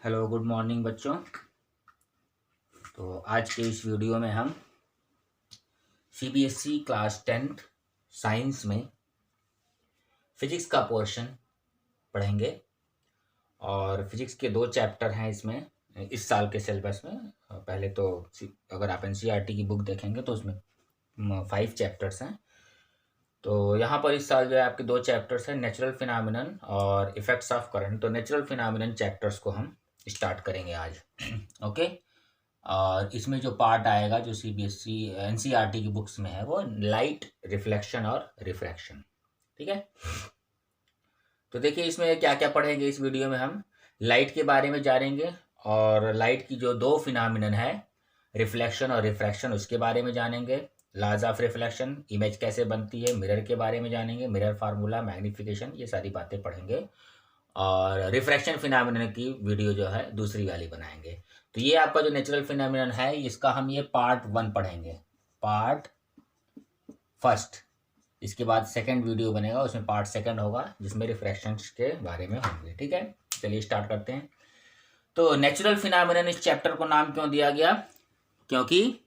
Hello good morning बच्चों। तो आज के इस वीडियो में हम सीबीएसई क्लास 10th साइंस में फिजिक्स का पोर्शन पढ़ेंगे। और फिजिक्स के 2 चैप्टर हैं इसमें इस साल के सिलेबस में। पहले तो अगर आप एनसीईआरटी की बुक देखेंगे तो उसमें 5 चैप्टर्स हैं। तो यहाँ पर इस साल जो है आपके 2 चैप्टर्स हैं, नेचुरल फिनोमिनन और इफेक्ट्स ऑफ करंट। तो नेचुरल फिनोमिनन चैप्टर्स को हम स्टार्ट करेंगे आज। ओके। और इसमें जो पार्ट आएगा जो सीबीएसई एनसीईआरटी की बुक्स में है वो लाइट, रिफ्लेक्शन और रिफ्रैक्शन। ठीक है। तो देखिए इसमें क्या क्या पढ़ेंगे इस वीडियो में। हम लाइट के बारे में जानेंगे और लाइट की जो 2 फिनोमिनन है, रिफ्लेक्शन और रिफ्रैक्शन, उसके बारे में जानेंगे। लॉज ऑफ रिफ्लेक्शन, इमेज कैसे बनती है, मिरर के बारे में जानेंगे, मिरर फार्मूला, मैग्निफिकेशन, ये सारी बातें पढ़ेंगे। और रिफ्रैक्शन फिनोमिनन की वीडियो जो है दूसरी वाली बनाएंगे। तो ये आपका जो नेचुरल फिनोमिनन है इसका हम ये पार्ट 1 पढ़ेंगे, पार्ट फर्स्ट। इसके बाद सेकंड वीडियो बनेगा, उसमें पार्ट सेकंड होगा जिसमें रिफ्रैक्शन के बारे में होंगे। ठीक है, चलिए स्टार्ट करते हैं। तो नेचुरल फिनोमिनन इस चैप्टर को नाम क्यों दिया गया? क्योंकि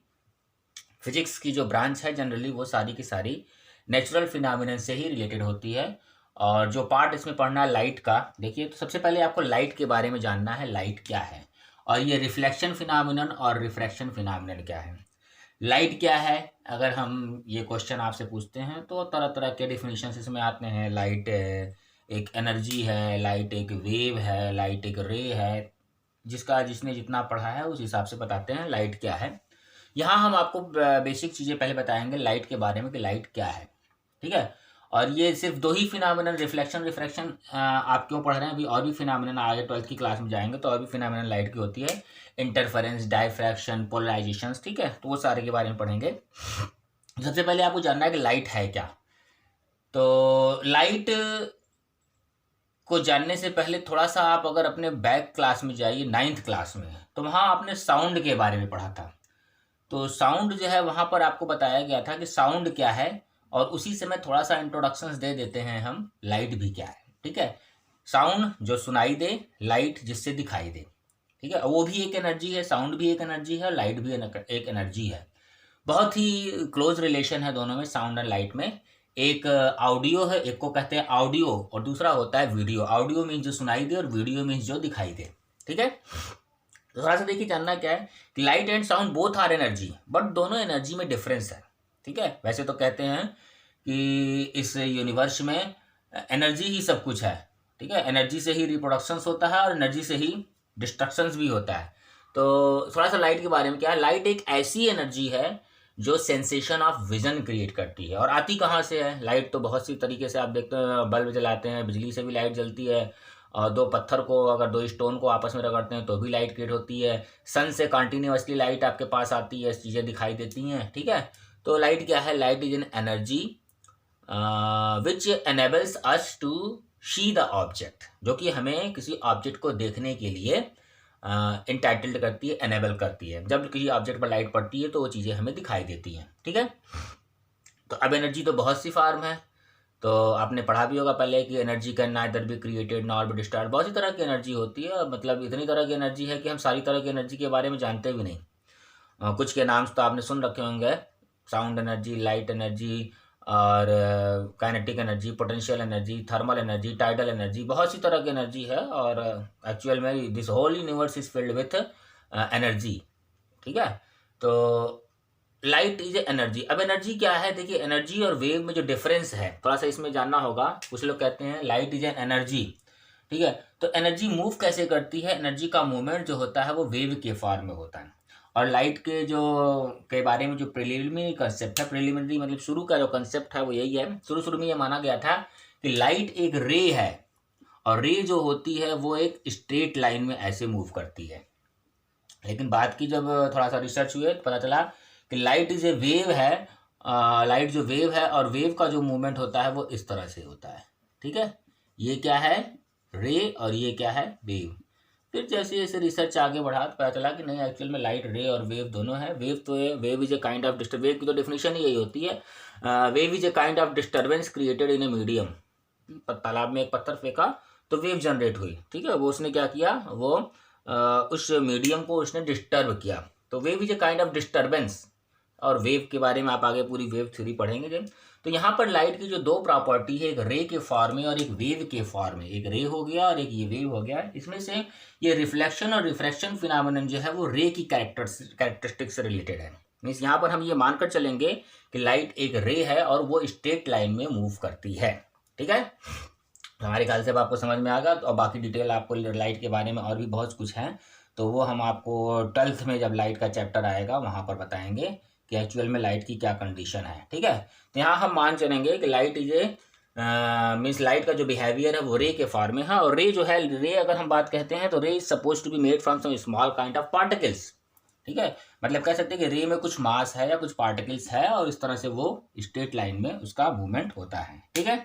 फिजिक्स की जो ब्रांच है जनरली वो सारी की सारी नेचुरल फिनोमिनन से ही रिलेटेड होती है। और जो पार्ट इसमें पढ़ना है लाइट का, देखिए तो सबसे पहले आपको लाइट के बारे में जानना है, लाइट क्या है और ये रिफ्लेक्शन फिनोमिनन और रिफ्रैक्शन फिनोमिनन क्या है। लाइट क्या है, अगर हम ये क्वेश्चन आपसे पूछते हैं तो तरह तरह के डिफिनीशन इसमें आते हैं। लाइट एक एनर्जी है, लाइट एक वेव है, लाइट एक रे है। जिसने जितना पढ़ा है उस हिसाब से बताते हैं लाइट क्या है। यहाँ हम आपको बेसिक चीज़ें पहले बताएंगे लाइट के बारे में कि लाइट क्या है। ठीक है। और ये सिर्फ 2 ही फिनोमिनन, रिफ्लेक्शन रिफ्रैक्शन आप क्यों पढ़ रहे हैं? अभी और भी फिनोमिनन आगे 12th की क्लास में जाएंगे तो और भी फिनोमिनन लाइट की होती है, इंटरफेरेंस, डायफ्रैक्शन, पोलराइजेशंस। ठीक है, तो वो सारे के बारे में पढ़ेंगे। सबसे पहले आपको जानना है कि लाइट है क्या। तो लाइट को जानने से पहले थोड़ा सा आप अगर अपने बैक क्लास में जाइए, 9th क्लास में, तो वहाँ आपने साउंड के बारे में पढ़ा था। तो साउंड जो है वहाँ पर आपको बताया गया था कि साउंड क्या है, और उसी से मैं थोड़ा सा इंट्रोडक्शंस दे देते हैं हम, लाइट भी क्या है। ठीक है, साउंड जो सुनाई दे, लाइट जिससे दिखाई दे। ठीक है, वो भी एक एनर्जी है, साउंड भी एक एनर्जी है, लाइट भी एक एनर्जी है। बहुत ही क्लोज रिलेशन है दोनों में, साउंड एंड लाइट में। एक ऑडियो है, एक को कहते हैं ऑडियो, और दूसरा होता है वीडियो। ऑडियो मीन्स जो सुनाई दे और वीडियो मीन्स जो दिखाई दे। ठीक है, तो थोड़ा सा देखिए जानना क्या है कि light and sound both are energy, but दोनों एनर्जी में डिफरेंस है। ठीक है, वैसे तो कहते हैं कि इस यूनिवर्स में एनर्जी ही सब कुछ है। ठीक है, एनर्जी से ही रिप्रोडक्शंस होता है और एनर्जी से ही डिस्ट्रक्शंस भी होता है। तो थोड़ा सा लाइट के बारे में क्या है, लाइट एक ऐसी एनर्जी है जो सेंसेशन ऑफ विजन क्रिएट करती है। और आती कहाँ से है लाइट? तो बहुत सी तरीके से आप देखते हैं, बल्ब जलाते हैं, बिजली से भी लाइट जलती है, और 2 पत्थर को, अगर 2 स्टोन को आपस में रगड़ते हैं तो भी लाइट क्रिएट होती है। सन से कंटिन्यूअसली लाइट आपके पास आती है, चीज़ें दिखाई देती हैं। ठीक है, तो लाइट क्या है? Light is an energy which enables us to see the object, जो कि हमें किसी ऑब्जेक्ट को देखने के लिए इंटाइटल्ड करती है, एनेबल करती है। जब किसी ऑब्जेक्ट पर लाइट पड़ती है तो वो चीज़ें हमें दिखाई देती हैं। ठीक है, तो अब एनर्जी तो बहुत सी फॉर्म है, तो आपने पढ़ा भी होगा पहले कि energy can neither be created nor be destroyed. बहुत सी तरह की एनर्जी होती है, मतलब इतनी तरह की एनर्जी है कि हम सारी तरह की एनर्जी के बारे में जानते भी नहीं। कुछ के नाम तो आपने सुन रखे होंगे, साउंड एनर्जी, लाइट एनर्जी, और kinetic energy, potential energy, thermal energy, tidal energy. बहुत सी तरह की एनर्जी है, और एक्चुअल में this whole universe is filled with energy. ठीक है, तो लाइट इज एनर्जी। अब एनर्जी क्या है? देखिए एनर्जी और वेव में जो डिफरेंस है थोड़ा सा इसमें जानना होगा। कुछ लोग कहते हैं लाइट इज एन एनर्जी। ठीक है, तो एनर्जी मूव कैसे करती है? एनर्जी का मूवमेंट जो होता है वो वेव के फॉर्म में होता है। और लाइट के बारे में जो प्रिलिमिनरी कंसेप्ट है, प्रिलिमिनरी मतलब शुरू का जो कंसेप्ट है वो यही है। शुरू में ये माना गया था कि लाइट एक रे है, और रे जो होती है वो एक स्ट्रेट लाइन में ऐसे मूव करती है। लेकिन बाद की जब थोड़ा सा रिसर्च हुए तो पता चला कि लाइट इज ए वेव है। लाइट जो वेव है, और वेव का जो मूवमेंट होता है वो इस तरह से होता है। ठीक है, ये क्या है? रे, और ये क्या है? वेव। फिर जैसे जैसे रिसर्च आगे बढ़ा तो पता चला कि नहीं, एक्चुअल में लाइट, रे और वेव दोनों है। Wave is a kind of disturb, wave की तो डेफिनेशन ही यही होती है, wave is a kind of disturbance created in a medium. तालाब में एक पत्थर फेंका तो वेव जनरेट हुई। ठीक है, वो उसने क्या किया, वो उस मीडियम को उसने डिस्टर्ब किया। तो wave is a kind of disturbance, और वेव के बारे में आप आगे पूरी वेव थ्योरी पढ़ेंगे जब। तो यहाँ पर लाइट की जो दो प्रॉपर्टी है, एक रे के फॉर्म में और एक वेव के फॉर्म में, एक रे हो गया और एक ये वेव हो गया। इसमें से ये रिफ्लेक्शन और रिफ्रैक्शन फिनोमेनन जो है वो रे की कैरेक्टरिस्टिक से रिलेटेड है। मीन्स यहाँ पर हम ये मानकर चलेंगे कि लाइट एक रे है और वो स्ट्रेट लाइन में मूव करती है। ठीक है, हमारे ख्याल से अब आपको समझ में आ गया। और बाकी डिटेल आपको लाइट के बारे में और भी बहुत कुछ है, तो वो हम आपको 12th में जब लाइट का चैप्टर आएगा वहाँ पर बताएंगे कि एक्चुअल में लाइट की क्या कंडीशन है। ठीक है, तो यहाँ हम मान चलेंगे कि light is a means light का जो बिहेवियर है वो रे के फॉर्म में है। और रे जो है, रे अगर हम बात कहते हैं तो ray is suppose to be made from some small kind of particles. ठीक है, मतलब कह सकते हैं कि रे में कुछ मास है या कुछ पार्टिकल्स है और इस तरह से वो स्ट्रेट लाइन में उसका मूवमेंट होता है। ठीक है,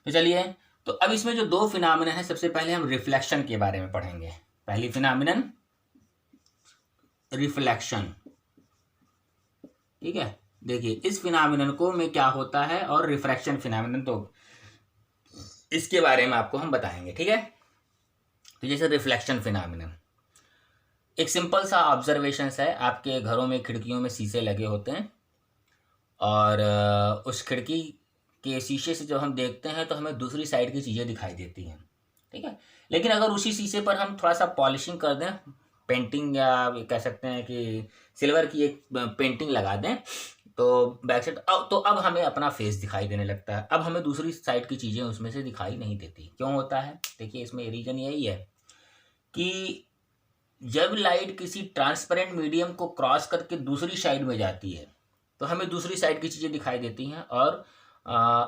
तो चलिए, तो अब इसमें जो दो फिनोमेनन है, सबसे पहले हम रिफ्लेक्शन के बारे में पढ़ेंगे। पहली फिनोमेनन रिफ्लेक्शन। ठीक है, देखिए इस फिनोमेनन को में क्या होता है और रिफ्रैक्शन फिनोमेनन, तो इसके बारे में आपको हम बताएंगे। ठीक है, तो जैसे रिफ्लेक्शन फिनोमेनन एक सिंपल सा ऑब्जर्वेशन है। आपके घरों में खिड़कियों में शीशे लगे होते हैं और उस खिड़की के शीशे से जब हम देखते हैं तो हमें दूसरी साइड की चीज़ें दिखाई देती हैं। ठीक है, लेकिन अगर उसी शीशे पर हम थोड़ा सा पॉलिशिंग कर दें, पेंटिंग या कह सकते हैं कि सिल्वर की एक पेंटिंग लगा दें, तो बैक साइड तो अब हमें अपना फेस दिखाई देने लगता है। अब हमें दूसरी साइड की चीज़ें उसमें से दिखाई नहीं देती। क्यों होता है? देखिए इसमें रीज़न यही है कि जब लाइट किसी ट्रांसपेरेंट मीडियम को क्रॉस करके दूसरी साइड में जाती है तो हमें दूसरी साइड की चीज़ें दिखाई देती हैं। और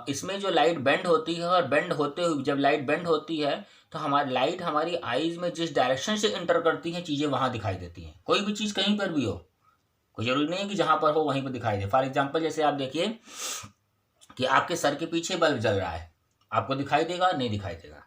इसमें जो लाइट बेंड होती है, और बेंड होते हुए जब लाइट बेंड होती है तो हमारी लाइट हमारी आईज में जिस डायरेक्शन से एंटर करती हैं चीज़ें वहाँ दिखाई देती हैं। कोई भी चीज़ कहीं पर भी हो, कोई ज़रूरी नहीं है कि जहाँ पर हो वहीं पर दिखाई दे। फॉर एग्जाम्पल जैसे आप देखिए कि आपके सर के पीछे बल्ब जल रहा है, आपको दिखाई देगा? नहीं दिखाई देगा।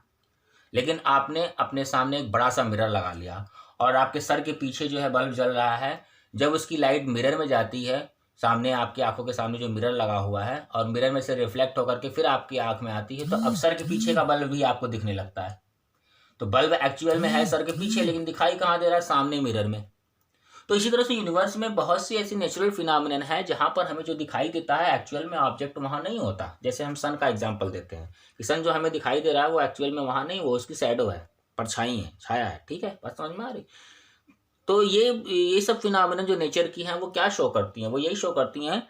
लेकिन आपने अपने सामने एक बड़ा सा मिरर लगा लिया और आपके सर के पीछे जो है बल्ब जल रहा है। जब उसकी लाइट मिरर में जाती है, सामने आपकी आंखों के सामने जो मिरर लगा हुआ है और मिरर में से रिफ्लेक्ट होकर के फिर आपकी आंख में आती है, तो अब सर के पीछे का बल्ब भी आपको दिखने लगता है। तो बल्ब एक्चुअल में है सर के पीछे, लेकिन दिखाई कहाँ दे रहा है? सामने मिरर में। तो इसी तरह से यूनिवर्स में बहुत सी ऐसी नेचुरल फिनोमिनन है जहाँ पर हमें जो दिखाई देता है एक्चुअल में ऑब्जेक्ट वहाँ नहीं होता। जैसे हम सन का एग्जांपल देते हैं कि सन जो हमें दिखाई दे रहा है वो एक्चुअल में वहाँ नहीं, वो उसकी शैडो है, परछाई है, छाया है। ठीक है, बात समझ में आ रही? तो ये सब फिनोमिनन जो नेचर की हैं वो क्या शो करती हैं? वो यही शो करती हैं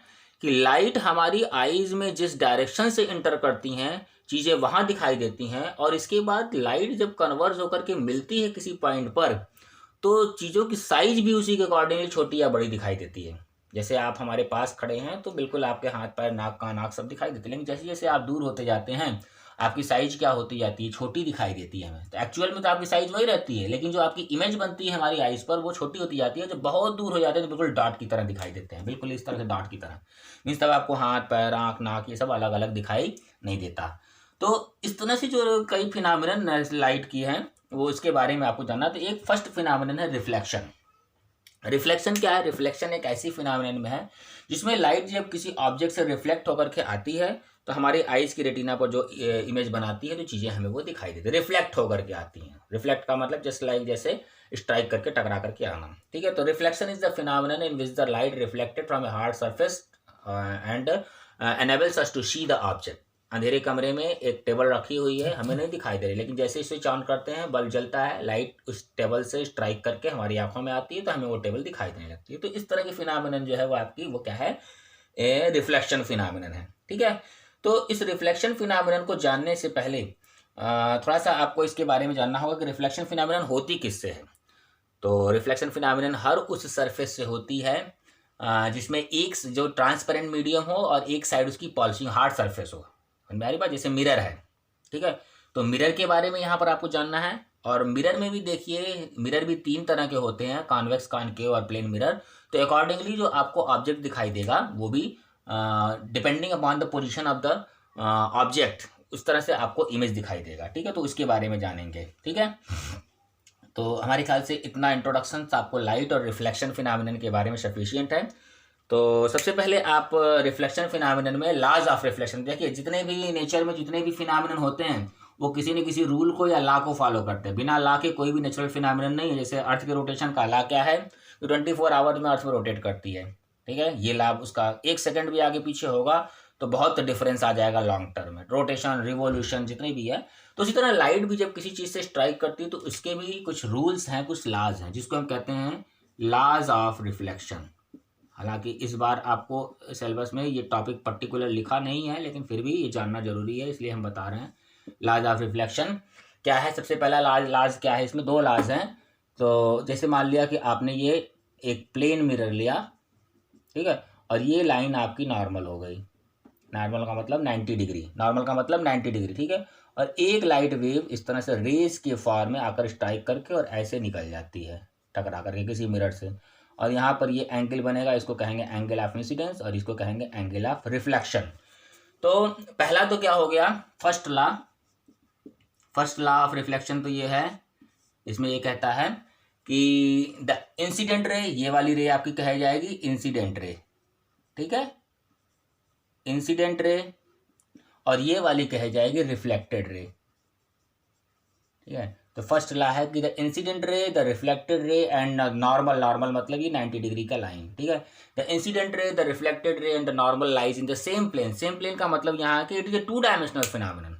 कि लाइट हमारी आईज में जिस डायरेक्शन से इंटर करती हैं चीज़ें वहाँ दिखाई देती हैं, और इसके बाद लाइट जब कन्वर्ज होकर के मिलती है किसी पॉइंट पर तो चीज़ों की साइज भी उसी के अकॉर्डिंगली छोटी या बड़ी दिखाई देती है। जैसे आप हमारे पास खड़े हैं तो बिल्कुल आपके हाथ पैर नाक कान आँख सब दिखाई देते हैं, लेकिन जैसे जैसे आप दूर होते जाते हैं आपकी साइज क्या होती जाती है? छोटी दिखाई देती है हमें। तो एक्चुअल में तो आपकी साइज वही रहती है, लेकिन जो आपकी इमेज बनती है हमारी आइज पर वो छोटी होती जाती है। जब बहुत दूर हो जाते हैं तो बिल्कुल डॉट की तरह दिखाई देते हैं, बिल्कुल इस तरह से डॉट की तरह। मीन्स तब आपको हाथ पैर आँख नाक ये सब अलग अलग दिखाई नहीं देता। तो इस तरह से जो कई फिनोमिनन लाइट की हैं वो इसके बारे में आपको जानना। तो एक फर्स्ट फिनोमिनन है रिफ्लेक्शन। रिफ्लेक्शन क्या है? रिफ्लेक्शन एक ऐसी फिनोमिनन में है जिसमें लाइट जब किसी ऑब्जेक्ट से रिफ्लेक्ट होकर के आती है तो हमारी आइज की रेटिना पर जो इमेज बनाती है तो चीज़ें हमें वो दिखाई देती है, रिफ्लेक्ट होकर के आती हैं। रिफ्लेक्ट का मतलब जस्ट लाइक जैसे स्ट्राइक करके टकरा करके आना। ठीक है, तो reflection is the phenomenon in which the light reflected from a hard surface and enables us to see the object. अंधेरे कमरे में एक टेबल रखी हुई है, हमें नहीं दिखाई दे रही, लेकिन जैसे स्विच ऑन करते हैं बल्ब जलता है, लाइट उस टेबल से स्ट्राइक करके हमारी आंखों में आती है तो हमें वो टेबल दिखाई देने लगती है। तो इस तरह की फिनोमिनन जो है वो आपकी वो क्या है? रिफ्लेक्शन फिनोमिनन है। ठीक है, तो इस रिफ्लेक्शन फिनोमिनन को जानने से पहले थोड़ा सा आपको इसके बारे में जानना होगा कि रिफ्लेक्शन फिनोमिनन होती किससे है। तो रिफ्लेक्शन फिनोमिनन हर उस सरफेस से होती है जिसमें एक जो ट्रांसपेरेंट मीडियम हो और एक साइड उसकी पॉलिशिंग हार्ड सरफेस हो। मेरी बात, जैसे मिरर है। ठीक है, तो मिरर के बारे में यहाँ पर आपको जानना है। और मिरर में भी देखिए, मिरर भी 3 तरह के होते हैं, कॉन्वेक्स, कॉनकेव और प्लेन मिरर। तो अकॉर्डिंगली जो आपको ऑब्जेक्ट दिखाई देगा वो भी depending upon the position of the object उस तरह से आपको इमेज दिखाई देगा। ठीक है, तो उसके बारे में जानेंगे। ठीक है, तो हमारे ख्याल से इतना इंट्रोडक्शन आपको लाइट और रिफ्लेक्शन फिनोमिनन के बारे में सफिशिएंट है। तो सबसे पहले आप रिफ्लेक्शन फिनोमिनन में लॉज ऑफ रिफ्लेक्शन देखिए। जितने भी नेचर में जितने भी फिनोमिनन होते हैं वो किसी न किसी रूल को या लॉ को फॉलो करते हैं। बिना लॉ के कोई भी नेचुरल फिनोमिनन नहीं है। जैसे अर्थ के रोटेशन का लॉ क्या है, 24 आवर्स में अर्थ में रोटेट करती है, ठीक है। ये लॉ उसका 1 सेकंड भी आगे पीछे होगा तो बहुत डिफरेंस आ जाएगा लॉन्ग टर्म में, रोटेशन रिवोल्यूशन जितनी भी है। तो इसी तरह लाइट भी जब किसी चीज़ से स्ट्राइक करती है तो उसके भी कुछ रूल्स हैं, कुछ लॉज हैं, जिसको हम कहते हैं लॉज ऑफ रिफ्लेक्शन। हालांकि इस बार आपको सिलेबस में ये टॉपिक पर्टिकुलर लिखा नहीं है, लेकिन फिर भी ये जानना जरूरी है, इसलिए हम बता रहे हैं। लॉज ऑफ रिफ्लेक्शन क्या है? सबसे पहला लॉज क्या है? इसमें 2 लॉज हैं। तो जैसे मान लिया कि आपने ये एक प्लेन मिरर लिया, ठीक है, और ये लाइन आपकी नॉर्मल हो गई। नॉर्मल का मतलब 90 डिग्री, नॉर्मल का मतलब 90 डिग्री, ठीक है। और एक लाइट वेव इस तरह से रेस के फॉर्म में आकर स्ट्राइक करके और ऐसे निकल जाती है टकरा करके किसी मिरर से, और यहाँ पर ये एंगल बनेगा, इसको कहेंगे एंगल ऑफ इंसिडेंस और इसको कहेंगे एंगल ऑफ रिफ्लेक्शन। तो पहला तो क्या हो गया, फर्स्ट लॉ ऑफ रिफ्लेक्शन तो ये है, इसमें ये कहता है कि द इंसिडेंट रे, ये वाली रे आपकी कही जाएगी इंसिडेंट रे, ठीक है, इंसिडेंट रे, और ये वाली कही जाएगी रिफ्लेक्टेड रे, ठीक है। तो फर्स्ट लॉ है कि the incident ray, the reflected ray and normal मतलब ये 90 डिग्री का लाइन, ठीक है। The incident ray, the reflected ray and the normal lies in the same plane. Same plane का मतलब यहाँ कि it is a 2 dimensional phenomenon.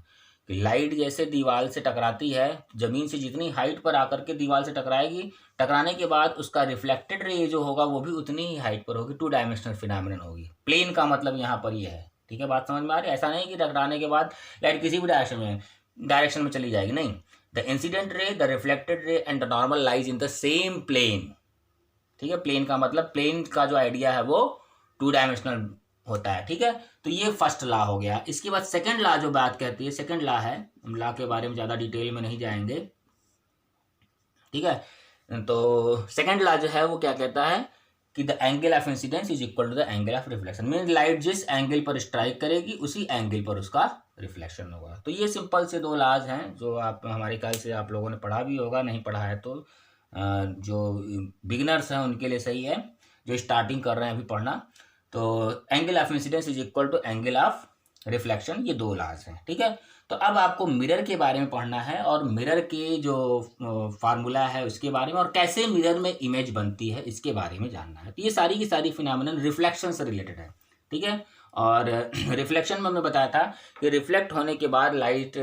Light जैसे दीवार से टकराती है, जमीन से जितनी हाइट पर आकर के दीवार से टकराएगी, टकराने के बाद उसका रिफ्लेक्टेड रे जो होगा वो भी उतनी ही हाइट पर होगी, 2 डायमेंशनल फिनोमिनन होगी। प्लेन का मतलब यहाँ पर ये है, ठीक है, बात समझ में आ रही है। ऐसा नहीं कि टकराने के बाद लाइट किसी भी डायरेक्शन में चली जाएगी, नहीं। The incident ray, the reflected ray and the normal lies in the same plane, ठीक है। प्लेन का मतलब, प्लेन का जो आइडिया है वो 2 डायमेंशनल होता है, ठीक है। तो ये फर्स्ट लॉ हो गया। इसके बाद सेकंड लॉ जो बात कहती है, सेकंड लॉ है, हम लॉ के बारे में ज़्यादा डिटेल में नहीं जाएंगे, ठीक है। तो सेकंड लॉ जो है वो क्या कहता है कि the angle of incidence is equal to the angle of reflection. Mean light जिस एंगल पर स्ट्राइक करेगी उसी एंगल पर उसका रिफ्लेक्शन होगा। तो ये सिंपल से 2 लॉज हैं जो आप हमारे ख्याल से आप लोगों ने पढ़ा भी होगा, नहीं पढ़ा है तो जो बिगिनर्स हैं उनके लिए सही है, जो स्टार्टिंग कर रहे हैं अभी पढ़ना। तो angle of incidence is equal to angle of reflection, ये 2 लॉज हैं, ठीक है। तो अब आपको मिरर के बारे में पढ़ना है और मिरर के जो फार्मूला है उसके बारे में, और कैसे मिरर में इमेज बनती है इसके बारे में जानना है। तो ये सारी की सारी फिनोमिनन रिफ्लेक्शन से रिलेटेड है, ठीक है। और रिफ्लेक्शन में हमने बताया था कि रिफ्लेक्ट होने के बाद लाइट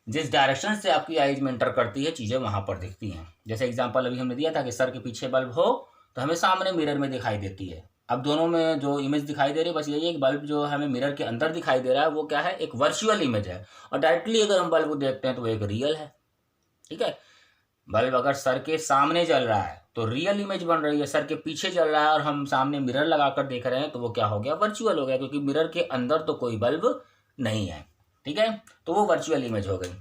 जिस डायरेक्शन से आपकी आइज में एंटर करती है चीज़ें वहाँ पर दिखती हैं। जैसे एग्जांपल अभी हमने दिया था कि सर के पीछे बल्ब हो तो हमें सामने मिरर में दिखाई देती है। अब दोनों में जो इमेज दिखाई दे रही है बस यही है कि बल्ब जो हमें मिरर के अंदर दिखाई दे रहा है वो क्या है, एक वर्चुअल इमेज है, और डायरेक्टली अगर हम बल्ब को देखते हैं तो वो एक रियल है, ठीक है। बल्ब अगर सर के सामने जल रहा है तो रियल इमेज बन रही है, सर के पीछे जल रहा है और हम सामने मिरर लगाकर देख रहे हैं तो वो क्या हो गया, वर्चुअल हो गया, क्योंकि मिरर के अंदर तो कोई बल्ब नहीं है, ठीक है। तो वो वर्चुअल इमेज हो गई।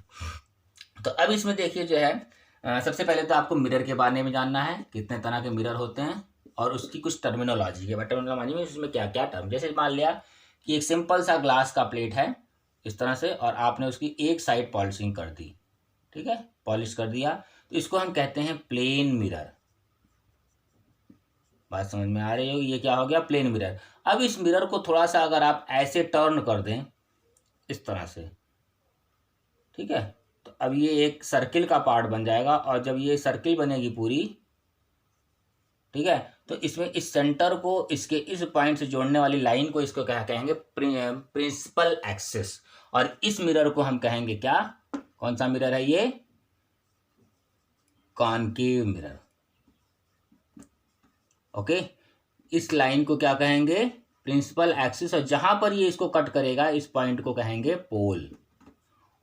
तो अब इसमें देखिए जो है सबसे पहले तो आपको मिरर के बारे में जानना है, कितने तरह के मिरर होते हैं और उसकी कुछ टर्मिनोलॉजी है। टर्मिनोलॉजी में उसमें क्या क्या टर्म, जैसे मान लिया कि एक सिंपल सा ग्लास का प्लेट है इस तरह से, और आपने उसकी एक साइड पॉलिशिंग कर दी, ठीक है, पॉलिश कर दिया, तो इसको हम कहते हैं प्लेन मिरर। बात समझ में आ रही होगी, ये क्या हो गया, प्लेन मिरर। अब इस मिरर को थोड़ा सा अगर आप ऐसे टर्न कर दें इस तरह से, ठीक है, तो अब ये एक सर्किल का पार्ट बन जाएगा, और जब ये सर्किल बनेगी पूरी, ठीक है, तो इसमें इस सेंटर को इसके इस पॉइंट से जोड़ने वाली लाइन को इसको क्या कहेंगे, प्रिंसिपल एक्सिस। और इस मिरर को हम कहेंगे क्या, कौन सा मिरर है ये, कॉनकेव मिरर, ओके। इस लाइन को क्या कहेंगे, प्रिंसिपल एक्सिस, और जहां पर ये इसको कट करेगा इस पॉइंट को कहेंगे पोल,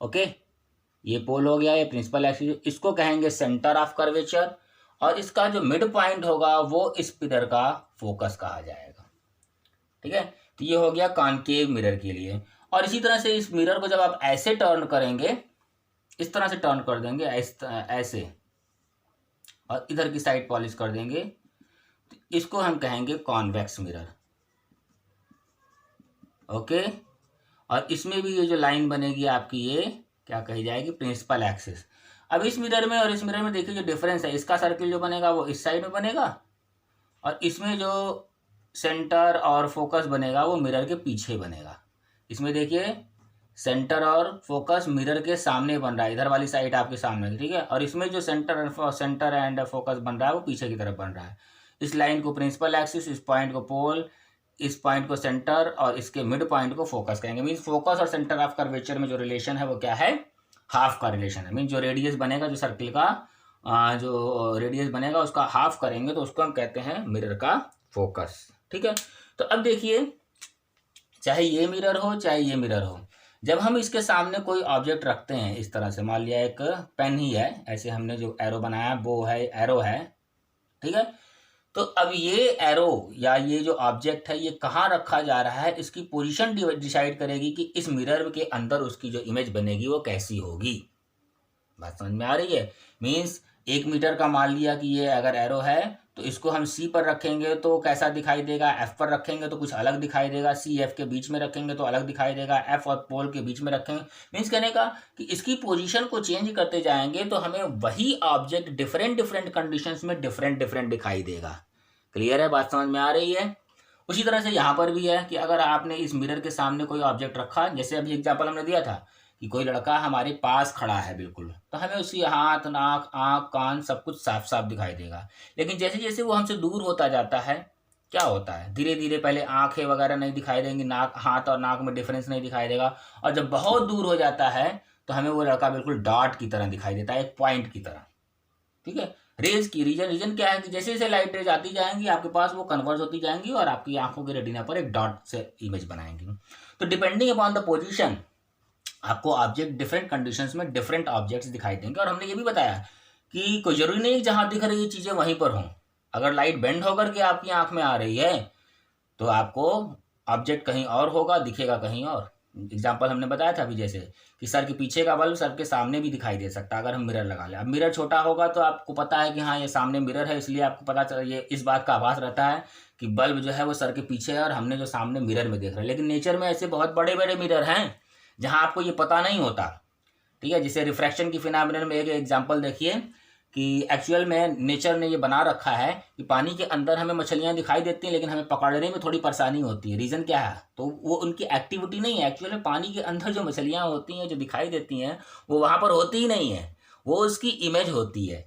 ओके। ये पोल हो गया, ये प्रिंसिपल एक्सिस, इसको कहेंगे सेंटर ऑफ कर्वेचर, और इसका जो मिड पॉइंट होगा वो इस मिरर का फोकस कहा जाएगा, ठीक है। तो ये हो गया कॉनकेव मिरर के लिए। और इसी तरह से इस मिरर को जब आप ऐसे टर्न करेंगे, इस तरह से टर्न कर देंगे ऐसे, और इधर की साइड पॉलिश कर देंगे, तो इसको हम कहेंगे कॉन्वेक्स मिरर, ओके। और इसमें भी ये जो लाइन बनेगी आपकी ये क्या कही जाएगी, प्रिंसिपल एक्सिस। अब इस मिरर में और इस मिरर में देखिए जो डिफरेंस है, इसका सर्किल जो बनेगा वो इस साइड में बनेगा, और इसमें जो सेंटर और फोकस बनेगा वो मिरर के पीछे बनेगा। इसमें देखिए सेंटर और फोकस मिरर के सामने बन रहा है, इधर वाली साइड आपके सामने, ठीक है। और इसमें जो सेंटर एंड फोकस बन रहा है वो पीछे की तरफ बन रहा है। इस लाइन को प्रिंसिपल एक्सिस, इस पॉइंट को पोल, इस पॉइंट को सेंटर और इसके मिड पॉइंट को फोकस कहेंगे। मीन्स फोकस और सेंटर ऑफ कर्वेचर में जो रिलेशन है वो क्या है, हाफ का रिलेशन है। मीन्स जो रेडियस बनेगा, जो सर्किल का जो रेडियस बनेगा उसका हाफ करेंगे तो उसको हम कहते हैं मिरर का फोकस, ठीक है। तो अब देखिए, चाहे ये मिरर हो चाहे ये मिरर हो, जब हम इसके सामने कोई ऑब्जेक्ट रखते हैं इस तरह से, मान लिया एक पेन ही है, ऐसे हमने जो एरो बनाया, बो है, एरो है, ठीक है। तो अब ये एरो या ये जो ऑब्जेक्ट है ये कहाँ रखा जा रहा है, इसकी पोजीशन डिसाइड करेगी कि इस मिरर के अंदर उसकी जो इमेज बनेगी वो कैसी होगी। बात समझ में आ रही है। मीन्स 1 मीटर का मान लिया कि ये अगर एरो है तो इसको हम सी पर रखेंगे तो कैसा दिखाई देगा, एफ पर रखेंगे तो कुछ अलग दिखाई देगा, सी एफ के बीच में रखेंगे तो अलग दिखाई देगा, एफ और पोल के बीच में रखेंगे। मीन्स कहने का कि इसकी पोजीशन को चेंज करते जाएंगे तो हमें वही ऑब्जेक्ट डिफरेंट डिफरेंट कंडीशंस में डिफरेंट डिफरेंट दिखाई देगा। क्लियर है, बात समझ में आ रही है। उसी तरह से यहाँ पर भी है कि अगर आपने इस मिरर के सामने कोई ऑब्जेक्ट रखा, जैसे अभी एग्जाम्पल हमने दिया था कि कोई लड़का हमारे पास खड़ा है बिल्कुल, तो हमें उसकी हाथ, नाक, आँख, कान सब कुछ साफ साफ दिखाई देगा। लेकिन जैसे जैसे वो हमसे दूर होता जाता है, क्या होता है, धीरे धीरे पहले आँखें वगैरह नहीं दिखाई देंगी, नाक, हाथ और नाक में डिफरेंस नहीं दिखाई देगा, और जब बहुत दूर हो जाता है तो हमें वो लड़का बिल्कुल डॉट की तरह दिखाई देता है, एक पॉइंट की तरह, ठीक है। रेज की रीजन क्या है कि जैसे जैसे लाइट रेज आती जाएंगी आपके पास, वो कन्वर्ज होती जाएंगी और आपकी आंखों के रेटिना पर एक डॉट से इमेज बनाएंगी। तो डिपेंडिंग अपॉन द पोजीशन आपको ऑब्जेक्ट डिफरेंट कंडीशंस में डिफरेंट ऑब्जेक्ट्स दिखाई देंगे। और हमने ये भी बताया कि कोई जरूरी नहीं जहां दिख रही है चीजें वहीं पर हों। अगर लाइट बेंड होकर के आपकी आंख में आ रही है तो आपको ऑब्जेक्ट कहीं और होगा, दिखेगा कहीं और। एग्जाम्पल हमने बताया था अभी, जैसे कि सर के पीछे का बल्ब सर के सामने भी दिखाई दे सकता है अगर हम मिरर लगा लें। अब मिरर छोटा होगा तो आपको पता है कि हाँ ये सामने मिरर है, इसलिए आपको पता चल, ये इस बात का आभास रहता है कि बल्ब जो है वो सर के पीछे है और हमने जो सामने मिरर में देख रहे हैं। लेकिन नेचर में ऐसे बहुत बड़े बड़े मिरर हैं जहाँ आपको ये पता नहीं होता, ठीक है। जैसे रिफ्रैक्शन की फिनोमेनन में एक एग्जाम्पल देखिए कि एक्चुअल में नेचर ने ये बना रखा है कि पानी के अंदर हमें मछलियां दिखाई देती हैं लेकिन हमें पकड़ने में थोड़ी परेशानी होती है। रीज़न क्या है, तो वो उनकी एक्टिविटी नहीं है। एक्चुअल में पानी के अंदर जो मछलियां होती हैं, जो दिखाई देती हैं, वो वहाँ पर होती ही नहीं है, वो उसकी इमेज होती है।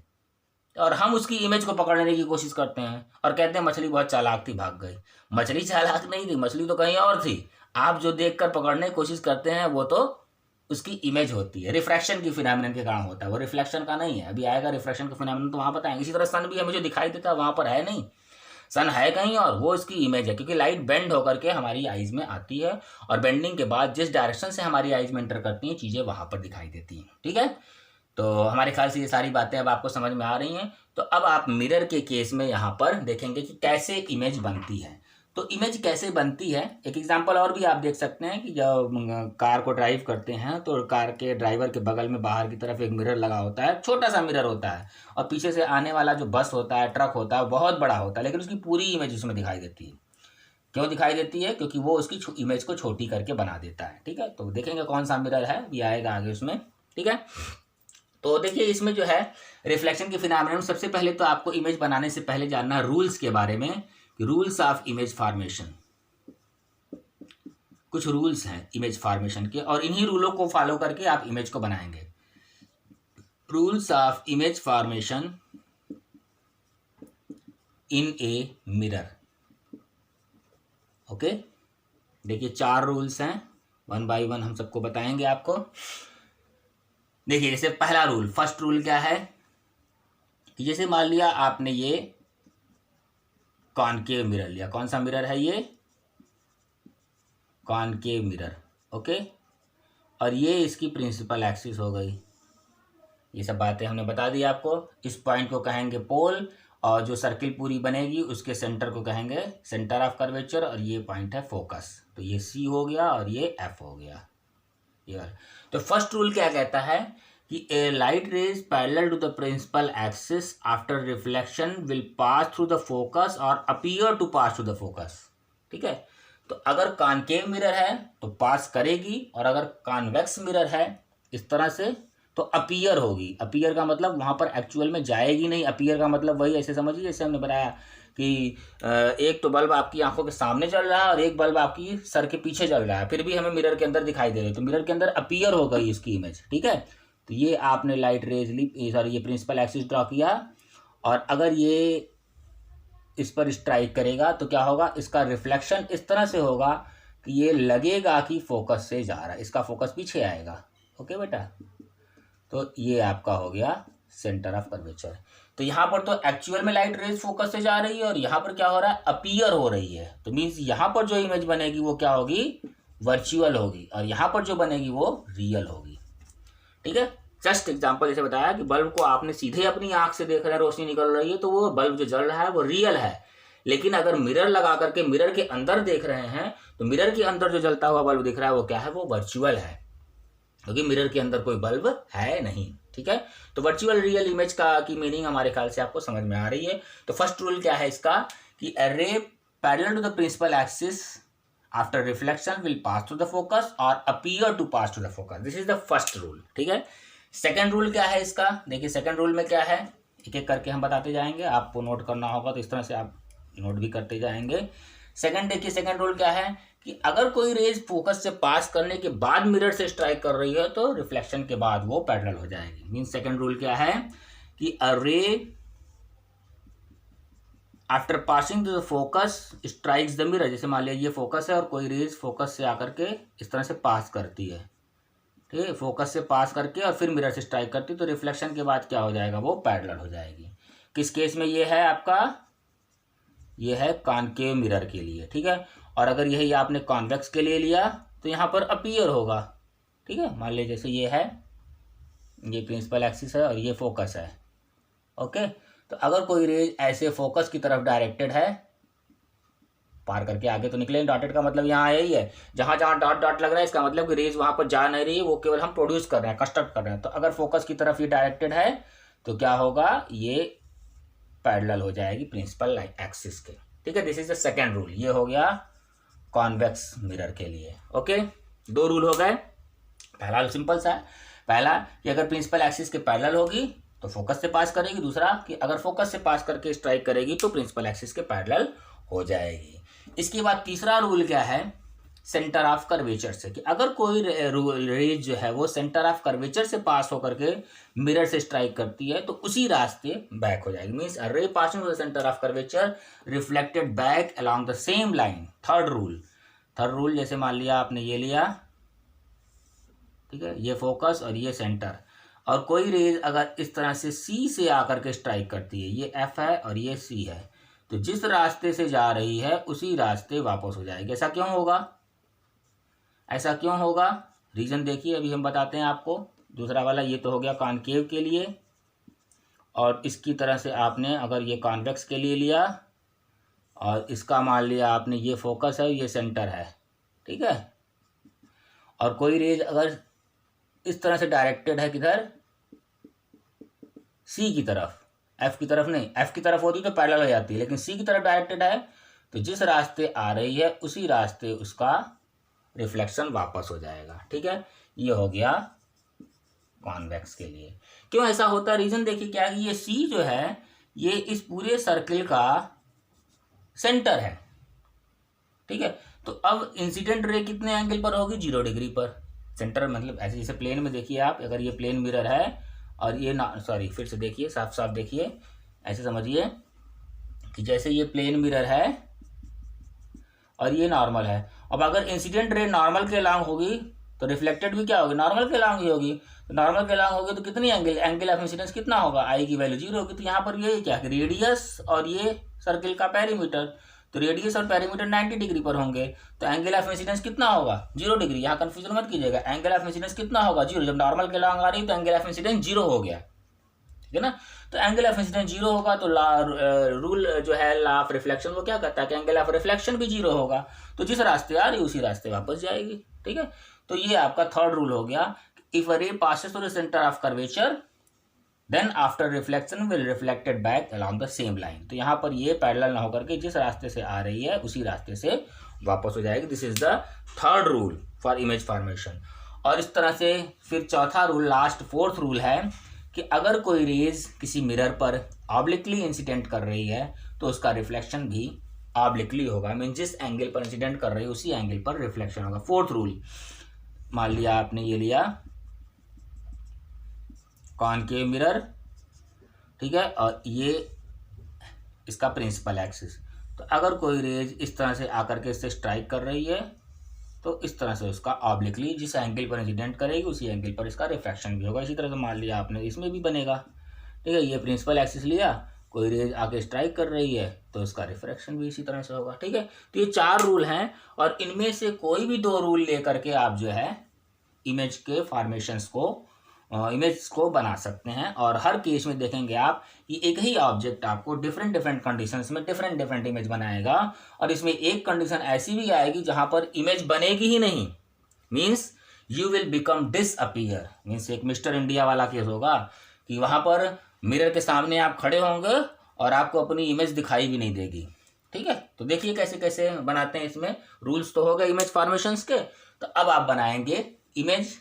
और हम उसकी इमेज को पकड़ने की कोशिश करते हैं और कहते हैं मछली बहुत चालाक थी, भाग गई। मछली चालाक नहीं थी, मछली तो कहीं और थी। आप जो देखकर पकड़ने की कोशिश करते हैं वो तो उसकी इमेज होती है, रिफ्रैक्शन की फिनोमेनन के कारण होता है, वो रिफ्लेक्शन का नहीं है। अभी आएगा रिफ्रैक्शन का फिनोमेनन तो वहाँ बताएंगे। इसी तरह सन भी हमें जो दिखाई देता है वहाँ पर है नहीं, सन है कहीं और, वो इसकी इमेज है, क्योंकि लाइट बेंड होकर के हमारी आइज में आती है और बेंडिंग के बाद जिस डायरेक्शन से हमारी आइज में एंटर करती हैं चीज़ें वहाँ पर दिखाई देती हैं, ठीक है। तो हमारे ख्याल से ये सारी बातें अब आपको समझ में आ रही हैं। तो अब आप मिरर के केस में यहाँ पर देखेंगे कि कैसे इमेज बनती है। तो इमेज कैसे बनती है, एक एग्जांपल और भी आप देख सकते हैं कि जब कार को ड्राइव करते हैं तो कार के ड्राइवर के बगल में बाहर की तरफ एक मिरर लगा होता है, छोटा सा मिरर होता है, और पीछे से आने वाला जो बस होता है, ट्रक होता है, बहुत बड़ा होता है, लेकिन उसकी पूरी इमेज उसमें दिखाई देती है। क्यों दिखाई देती है, क्योंकि वो उसकी इमेज को छोटी करके बना देता है, ठीक है। तो देखेंगे कौन सा मिरर है, ये आएगा आगे उसमें, ठीक है। तो देखिए इसमें जो है रिफ्लेक्शन के फिनोमेनन, सबसे पहले तो आपको इमेज बनाने से पहले जानना रूल्स के बारे में, रूल्स ऑफ इमेज फॉर्मेशन। कुछ रूल्स हैं इमेज फॉर्मेशन के और इन्हीं रूलों को फॉलो करके आप इमेज को बनाएंगे। Rules of image formation in a mirror, okay. देखिए 4 रूल्स हैं, 1 बाय 1 हम सबको बताएंगे आपको। देखिए जैसे पहला रूल, फर्स्ट रूल क्या है कि जैसे मान लिया आपने ये कॉनकेव मिरर लिया, कौन सा मिरर है ये, कॉनकेव मिरर, ओके। और ये इसकी प्रिंसिपल एक्सिस हो गई। ये सब बातें हमने बता दी आपको। इस पॉइंट को कहेंगे पोल और जो सर्किल पूरी बनेगी उसके सेंटर को कहेंगे सेंटर ऑफ कर्वेचर, और ये पॉइंट है फोकस। तो ये सी हो गया और ये एफ हो गया। तो फर्स्ट रूल क्या कहता है कि a light rays parallel to the principal axis after reflection will pass through the focus और appear to pass to the focus, ठीक है। तो अगर कॉनकेव मिरर है तो पास करेगी, और अगर कॉन्वेक्स मिरर है इस तरह से तो अपीयर होगी। अपीयर का मतलब वहाँ पर एक्चुअल में जाएगी नहीं। अपीयर का मतलब वही, ऐसे समझिए जैसे हमने बताया कि एक तो बल्ब आपकी आंखों के सामने जल रहा है और एक बल्ब आपकी सर के पीछे जल रहा है, फिर भी हमें मिरर के अंदर दिखाई दे रही है, तो मिरर के अंदर अपीयर हो गई इसकी इमेज। ठीक है, तो ये आपने लाइट रेज ली, सॉरी ये प्रिंसिपल एक्सिस ड्रॉ किया, और अगर ये इस पर स्ट्राइक करेगा तो क्या होगा, इसका रिफ्लेक्शन इस तरह से होगा कि ये लगेगा कि फोकस से जा रहा है, इसका फोकस पीछे आएगा। ओके बेटा, तो ये आपका हो गया सेंटर ऑफ कर्वेचर। तो यहाँ पर तो एक्चुअल में लाइट रेज फोकस से जा रही है और यहाँ पर क्या हो रहा है, अपीयर हो रही है। तो मीन्स यहाँ पर जो इमेज बनेगी वो क्या होगी, वर्चुअल होगी, और यहाँ पर जो बनेगी वो रियल होगी। ठीक है, जस्ट एग्जांपल जैसे बताया कि बल्ब को आपने सीधे अपनी आंख से देख रहे हैं, रोशनी निकल रही है, तो वो बल्ब जो जल रहा है वो रियल है। लेकिन अगर मिरर लगा करके मिरर के अंदर देख रहे हैं तो मिरर के अंदर जो जलता हुआ बल्ब दिख रहा है वो क्या है, वो वर्चुअल है, क्योंकि मिरर के अंदर कोई बल्ब है नहीं। ठीक है, तो वर्चुअल रियल इमेज का की मीनिंग हमारे ख्याल से आपको समझ में आ रही है। तो फर्स्ट रूल क्या है इसका, कि a ray parallel to the principal axis after reflection will pass to the focus और appear to pass to the focus. This is the first rule. ठीक है, सेकेंड रूल क्या है इसका, देखिए सेकेंड रूल में क्या है, एक एक करके हम बताते जाएंगे, आपको नोट करना होगा तो इस तरह से आप नोट भी करते जाएंगे। सेकंड देखिए, सेकंड रूल क्या है कि अगर कोई रेज फोकस से पास करने के बाद मिरर से स्ट्राइक कर रही है तो रिफ्लेक्शन के बाद वो पैरेलल हो जाएगी। मींस सेकंड रूल क्या है कि a ray after passing to the focus strikes the mirror. जैसे मान लिया ये फोकस है और कोई रेज फोकस से आकर के इस तरह से पास करती है, ठीक है, फोकस से पास करके और फिर मिरर से स्ट्राइक करती है, तो रिफ्लेक्शन के बाद क्या हो जाएगा, वो पैरेलल हो जाएगी। किस केस में ये है आपका, ये है कॉनकेव मिरर के लिए। ठीक है, और अगर यही आपने कॉन्वेक्स के लिए लिया तो यहाँ पर अपीयर होगा। ठीक है, मान लीजिए जैसे ये है, ये प्रिंसिपल एक्सिस है और ये फोकस है। ओके, तो अगर कोई रेज ऐसे फोकस की तरफ डायरेक्टेड है, पार करके आगे तो निकले, डॉटेड का मतलब यहाँ यही है, जहाँ जहाँ डॉट डॉट लग रहा है इसका मतलब कि रेज वहाँ पर जा नहीं रही है, वो केवल हम प्रोड्यूस कर रहे हैं, कंस्ट्रक्ट कर रहे हैं। तो अगर फोकस की तरफ ये डायरेक्टेड है तो क्या होगा, ये पैरेलल हो जाएगी प्रिंसिपल एक्सिस के। ठीक है, this is the second rule. ये हो गया कॉन्वेक्स मिरर के लिए। ओके, दो रूल हो गए। पहला सिंपल सा है, पहला कि अगर प्रिंसिपल एक्सिस के पैरेलल होगी तो फोकस से पास करेगी, दूसरा कि अगर फोकस से पास करके स्ट्राइक करेगी तो प्रिंसिपल एक्सिस के पैरेलल हो जाएगी। इसके बाद तीसरा रूल क्या है, सेंटर ऑफ कर्वेचर से, कि अगर कोई रेज जो है वो सेंटर ऑफ कर्वेचर से पास होकर के मिरर से स्ट्राइक करती है तो उसी रास्ते बैक हो जाएगी। Means a ray passing to the centre of curvature reflected back along the same line. Third rule, third rule जैसे मान लिया आपने ये लिया, ठीक है, ये फोकस और ये सेंटर, और कोई रेज अगर इस तरह से सी से आकर के स्ट्राइक करती है, ये एफ है और ये सी है, तो जिस रास्ते से जा रही है उसी रास्ते वापस हो जाएगी। ऐसा क्यों होगा, ऐसा क्यों होगा, रीजन देखिए अभी हम बताते हैं आपको। दूसरा वाला ये तो हो गया कॉनकेव के लिए, और इसकी तरह से आपने अगर ये कॉन्वेक्स के लिए लिया और इसका मान लिया आपने ये फोकस है, ये सेंटर है। ठीक है, और कोई रेज अगर इस तरह से डायरेक्टेड है किधर, सी की तरफ, एफ की तरफ नहीं, एफ की तरफ होती तो पैरेलल हो जाती है, लेकिन सी की तरफ डायरेक्टेड है तो जिस रास्ते आ रही है उसी रास्ते उसका रिफ्लेक्शन वापस हो जाएगा। ठीक है, ये हो गया कॉन्वेक्स के लिए। क्यों ऐसा होता है, रीजन देखिए क्या है, ये सी जो है ये इस पूरे सर्किल का सेंटर है। ठीक है, तो अब इंसिडेंट रे कितने एंगल पर होगी, 0 डिग्री पर। सेंटर मतलब ऐसे, जैसे प्लेन में देखिए आप, अगर ये प्लेन मिरर है और ये सॉरी फिर से देखिए, साफ साफ देखिए, ऐसे समझिए कि जैसे ये प्लेन मिरर है और ये नॉर्मल है। अब अगर इंसिडेंट रे नॉर्मल के अलॉन्ग होगी तो रिफ्लेक्टेड भी क्या होगी, नॉर्मल के अलॉन्ग ही होगी। तो नॉर्मल के अलॉन्ग होगी तो कितनी एंगल ऑफ इंसिडेंस कितना होगा, आई की वैल्यू 0 होगी। तो यहाँ पर ये क्या है, रेडियस और ये सर्किल का पेरीमीटर, तो रेडियस और पेरीमीटर 90 डिग्री पर होंगे, तो एंगल ऑफ इंसिडेंस कितना होगा, 0 डिग्री। यहाँ कंफ्यूजन मत कीजिएगा, एंगल ऑफ इंसिडेंस कितना होगा, 0। जब नॉर्मल के अलॉन्ग आ रही तो एंगल ऑफ इंसिडेंस 0 हो गया, ठीक है ना। तो एंगल ऑफ इंसिडेंस 0 होगा तो रूल जो है लॉ ऑफ रिफ्लेक्शन वो क्या कहता है कि एंगल ऑफ रिफ्लेक्शन भी 0 होगा, तो जिस रास्ते आ रही उसी रास्ते वापस जाएगी। ठीक है, तो ये आपका थर्ड रूल हो गया, if a ray passes through the centre of curvature then after reflection will reflected back along the same line. तो यहाँ पर ये पैरेलल ना होकर के जिस रास्ते से आ रही है उसी रास्ते से वापस हो जाएगी। This is the third rule for image formation. और इस तरह से फिर चौथा रूल, लास्ट फोर्थ रूल है कि अगर कोई रेज किसी मिरर पर ऑब्लिकली इंसिडेंट कर रही है तो उसका रिफ्लेक्शन भी ऑब्लिकली होगा, मीन जिस एंगल पर इंसिडेंट कर रही है उसी एंगल पर रिफ्लेक्शन होगा। फोर्थ रूल, मान लिया आपने ये लिया कॉनकेव मिरर, ठीक है, और ये इसका प्रिंसिपल एक्सिस। तो अगर कोई रेज इस तरह से आकर के इससे स्ट्राइक कर रही है तो इस तरह से उसका ऑब्लिकली जिस एंगल पर इंसिडेंट करेगी उसी एंगल पर इसका रिफ्लेक्शन भी होगा। इसी तरह से मान लिया आपने इसमें भी बनेगा, ठीक है, ये प्रिंसिपल एक्सिस लिया, कोई रेज आके स्ट्राइक कर रही है तो इसका रिफ्रैक्शन भी इसी तरह से होगा, ठीक है। तो ये 4 रूल हैं और इनमें से कोई भी 2 रूल लेकर के आप जो है इमेज के फॉर्मेशंस को इमेज को बना सकते हैं। और हर केस में देखेंगे आप कि एक ही ऑब्जेक्ट आपको डिफरेंट डिफरेंट कंडीशंस में डिफरेंट डिफरेंट इमेज बनाएगा और इसमें एक कंडीशन ऐसी भी आएगी जहां पर इमेज बनेगी ही नहीं, means you will become disappear. Means एक मिस्टर इंडिया वाला केस होगा कि वहां पर मिरर के सामने आप खड़े होंगे और आपको अपनी इमेज दिखाई भी नहीं देगी, ठीक है। तो देखिए कैसे कैसे बनाते हैं, इसमें रूल्स तो हो गए इमेज फॉर्मेशंस के। तो अब आप बनाएंगे image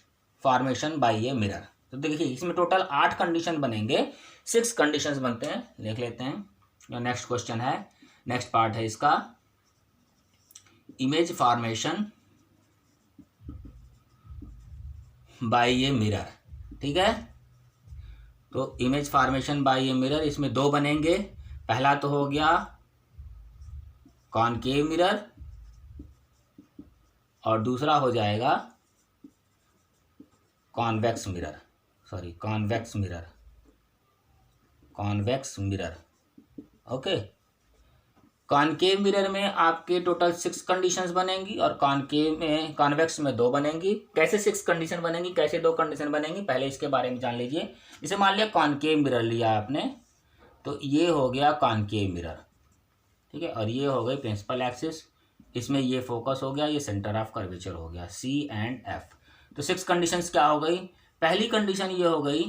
formation by a mirror. तो देखिए इसमें टोटल 8 कंडीशन बनेंगे, 6 कंडीशंस बनते हैं, लिख लेते हैं। नेक्स्ट क्वेश्चन है, नेक्स्ट पार्ट है इसका, image formation by a mirror, ठीक है। तो image formation by a mirror, इसमें 2 बनेंगे। पहला तो हो गया कॉनकेव मिरर और दूसरा हो जाएगा convex mirror, convex mirror, okay. Concave mirror में आपके टोटल 6 कंडीशंस बनेंगी और कॉनकेव में कॉन्वेक्स में 2 बनेंगी। कैसे 6 कंडीशन बनेंगी, कैसे 2 कंडीशन बनेंगी, पहले इसके बारे में जान लीजिए। जैसे मान लिया कॉनकेव मिरर लिया आपने, तो ये हो गया कॉनकेव मिरर, ठीक है, और ये हो गई प्रिंसिपल एक्सिस, इसमें ये फोकस हो गया, ये सेंटर ऑफ कर्वेचर हो गया C एंड F। तो 6 कंडीशंस क्या हो गई, पहली कंडीशन ये हो गई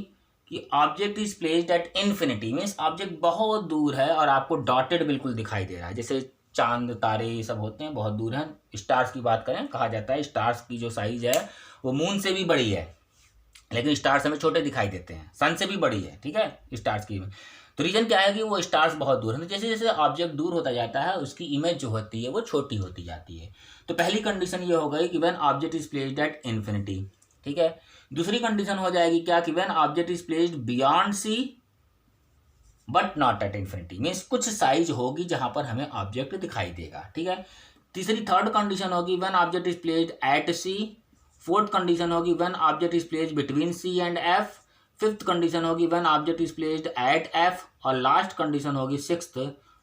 कि object is placed at infinity, means object बहुत दूर है और आपको डॉटेड बिल्कुल दिखाई दे रहा है, जैसे चांद तारे ये सब होते हैं बहुत दूर हैं। स्टार्स की बात करें, कहा जाता है स्टार्स की जो साइज है वो मून से भी बड़ी है, लेकिन स्टार्स हमें छोटे दिखाई देते हैं, सन से भी बड़ी है, ठीक है, स्टार्स की। तो रीजन क्या है कि वो स्टार्स बहुत दूर है, तो जैसे जैसे ऑब्जेक्ट दूर होता जाता है उसकी इमेज जो होती है वो छोटी होती जाती है। तो पहली कंडीशन ये हो गई कि when object is placed at infinity, ठीक है। दूसरी कंडीशन हो जाएगी क्या कि when object is placed beyond C but not at infinity, means कुछ साइज होगी जहां पर हमें ऑब्जेक्ट दिखाई देगा, ठीक है। थर्ड कंडीशन होगी when object is placed at C। Fourth condition होगी when object is placed between C and F। Fifth condition होगी when object is placed at F। और लास्ट कंडीशन होगी sixth,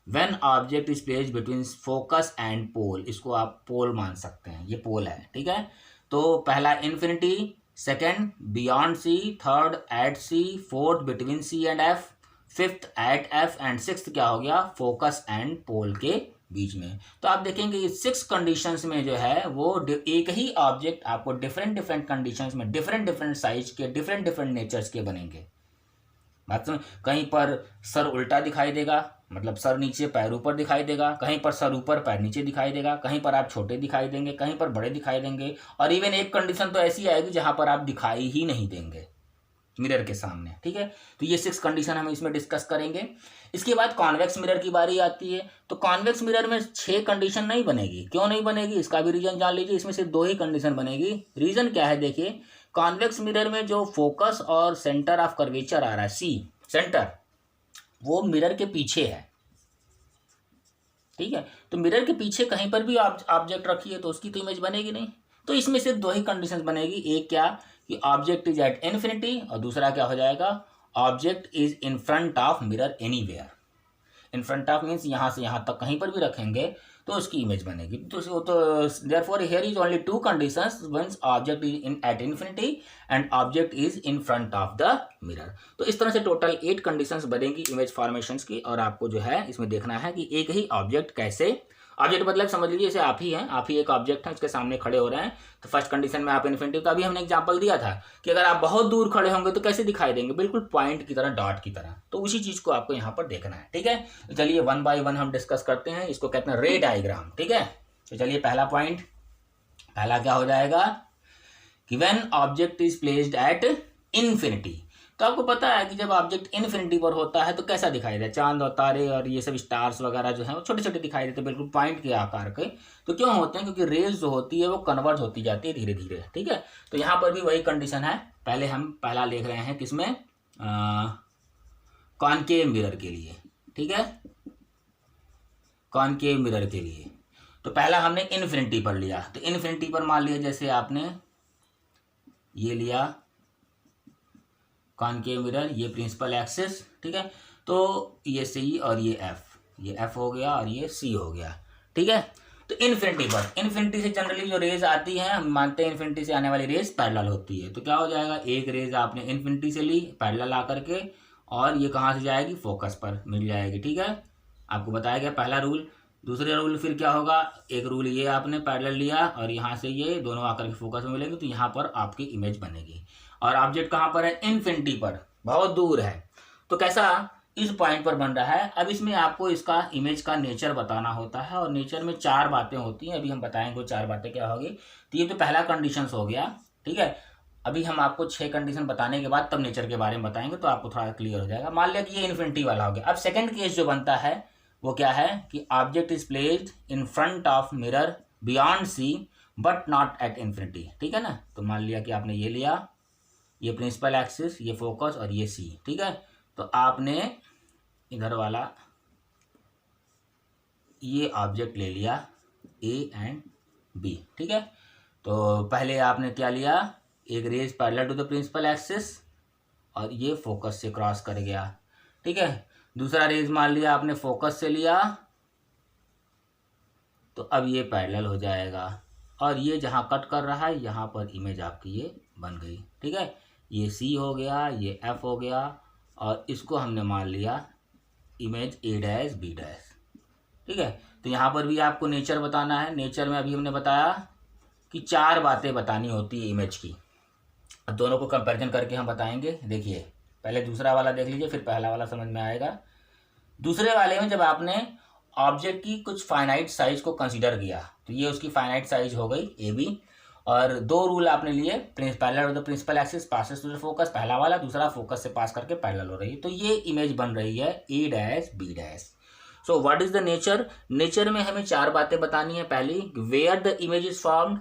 when object is placed between focus and pole. इसको आप पोल मान सकते हैं, ये पोल है, ठीक है। तो पहला infinity, second beyond C, third at C, fourth between C and F, fifth at F and sixth क्या हो गया, फोकस एंड पोल के बीच में। तो आप देखेंगे ये 6 कंडीशंस में जो है वो एक ही ऑब्जेक्ट आपको डिफरेंट डिफरेंट कंडीशंस में डिफरेंट डिफरेंट साइज के डिफरेंट डिफरेंट नेचर्स के बनेंगे। बात समझ, कहीं पर सर उल्टा दिखाई देगा, मतलब सर नीचे पैर ऊपर दिखाई देगा, कहीं पर सर ऊपर पैर नीचे दिखाई देगा, कहीं पर आप छोटे दिखाई देंगे, कहीं पर बड़े दिखाई देंगे, और इवन एक कंडीशन तो ऐसी आएगी जहां पर आप दिखाई ही नहीं देंगे मिरर के सामने, ठीक है। तो ये 6 कंडीशन हम इसमें डिस्कस करेंगे। इसके बाद कॉन्वेक्स मिरर की बारी आती है। तो कॉन्वेक्स मिरर में 6 कंडीशन नहीं बनेगी। क्यों नहीं बनेगी, इसका भी रीजन जान लीजिए। इसमें सिर्फ 2 ही कंडीशन बनेगी। रीजन क्या है, देखिए कॉन्वेक्स मिरर में जो फोकस और सेंटर ऑफ कर्वेचर आ रहा है C सेंटर, वो मिरर के पीछे है, ठीक है। तो मिरर के पीछे कहीं पर भी ऑब्जेक्ट रखिए तो उसकी तो इमेज बनेगी नहीं। तो इसमें सिर्फ 2 ही कंडीशन बनेगी। एक क्या कि ऑब्जेक्ट इज एट इन्फिनिटी, और दूसरा क्या हो जाएगा, object is in front of mirror anywhere. In front of means यहाँ से यहाँ तक कहीं पर भी रखेंगे तो उसकी इमेज बनेगी। तो therefore here is only 2 conditions, once object is in at infinity and object is in front of the mirror. तो इस तरह से टोटल 8 कंडीशंस बनेगी इमेज फॉर्मेशंस की। और आपको जो है इसमें देखना है कि एक ही ऑब्जेक्ट कैसे, ऑब्जेक्ट मतलब समझ लीजिए जैसे आप ही हैं, आप ही एक ऑब्जेक्ट है, उसके सामने खड़े हो रहे हैं। तो फर्स्ट कंडीशन में आप इन्फिनिटी, तो अभी हमने एग्जांपल दिया था कि अगर आप बहुत दूर खड़े होंगे तो कैसे दिखाई देंगे, बिल्कुल पॉइंट की तरह, डॉट की तरह। तो उसी चीज को आपको यहाँ पर देखना है, ठीक है। तो चलिए 1 बाय 1 हम डिस्कस करते हैं। इसको कहते हैं रे डायग्राम, ठीक है। तो चलिए पहला पॉइंट, पहला क्या हो जाएगा कि when object is placed at infinity. तो आपको पता है कि जब ऑब्जेक्ट इन्फिनिटी पर होता है तो कैसा दिखाई देता है, चांद और तारे और ये सब स्टार्स वगैरह जो है वो छोटे छोटे दिखाई देते हैं, बिल्कुल पॉइंट के आकार के। तो क्यों होते हैं, क्योंकि रेज जो होती है वो कन्वर्ज होती जाती है धीरे धीरे, ठीक है। तो यहाँ पर भी वही कंडीशन है। पहले हम पहला लिख रहे हैं किसमें, कॉनकेव मिरर के लिए, ठीक है, कॉनकेव मिरर के लिए। तो पहला हमने इन्फिनिटी पर लिया, तो इन्फिनिटी पर मान लिया जैसे आपने ये लिया कॉनकेव मिरर, ये प्रिंसिपल एक्सिस, ठीक है। तो ये सी और ये एफ हो गया और ये सी हो गया, ठीक है। तो इन्फिनिटी पर, इन्फिनिटी से जनरली जो रेज आती है हम मानते हैं इन्फिनिटी से आने वाली रेज पैरेलल होती है। तो क्या हो जाएगा, एक रेज आपने इन्फिनिटी से ली पैरेलल आकर के, और ये कहाँ से जाएगी, फोकस पर मिल जाएगी, ठीक है। आपको बताया गया पहला रूल। दूसरा रूल फिर क्या होगा, एक रूल ये आपने पैरेलल लिया और यहाँ से ये दोनों आकर के फोकस में मिलेंगे, तो यहाँ पर आपकी इमेज बनेगी। और ऑब्जेक्ट कहाँ पर है, इन्फिनिटी पर, बहुत दूर है। तो कैसा, इस पॉइंट पर बन रहा है। अब इसमें आपको इसका इमेज का नेचर बताना होता है, और नेचर में 4 बातें होती हैं। अभी हम बताएंगे वो 4 बातें क्या होगी। तो ये तो पहला कंडीशन हो गया, ठीक है। अभी हम आपको 6 कंडीशन बताने के बाद तब नेचर के बारे में बताएंगे, तो आपको थोड़ा क्लियर हो जाएगा। मान लिया कि ये इन्फिनिटी वाला हो गया। अब सेकंड केस जो बनता है वो क्या है कि object is placed in front of mirror beyond C but not at infinity, ठीक है ना। तो मान लिया कि आपने ये लिया, ये प्रिंसिपल एक्सिस, ये फोकस और ये सी, ठीक है। तो आपने इधर वाला ये ऑब्जेक्ट ले लिया ए एंड बी, ठीक है। तो पहले आपने क्या लिया, एक rays parallel to the principal axis और ये फोकस से क्रॉस कर गया, ठीक है। दूसरा रेज मान लिया आपने फोकस से लिया, तो अब ये पैरेलल हो जाएगा, और ये जहाँ कट कर रहा है यहाँ पर इमेज आपकी ये बन गई, ठीक है। ये सी हो गया, ये एफ हो गया, और इसको हमने मान लिया image A dash B dash, ठीक है। तो यहाँ पर भी आपको नेचर बताना है। नेचर में अभी हमने बताया कि 4 बातें बतानी होती है इमेज की। अब दोनों को कंपैरिजन करके हम बताएंगे। देखिए पहले दूसरा वाला देख लीजिए, फिर पहला वाला समझ में आएगा। दूसरे वाले में जब आपने ऑब्जेक्ट की कुछ फाइनाइट साइज को कंसीडर किया, तो ये उसकी फाइनाइट साइज हो गई ए बी, और 2 रूल आपने लिए, parallel to the principal axis passes to the focus, पहला वाला, दूसरा फोकस से पास करके पैरेलल हो रही है। तो ये इमेज बन रही है A dash B dash. So what is the nature, nature में हमें 4 बातें बतानी है। पहली, where the image is formed,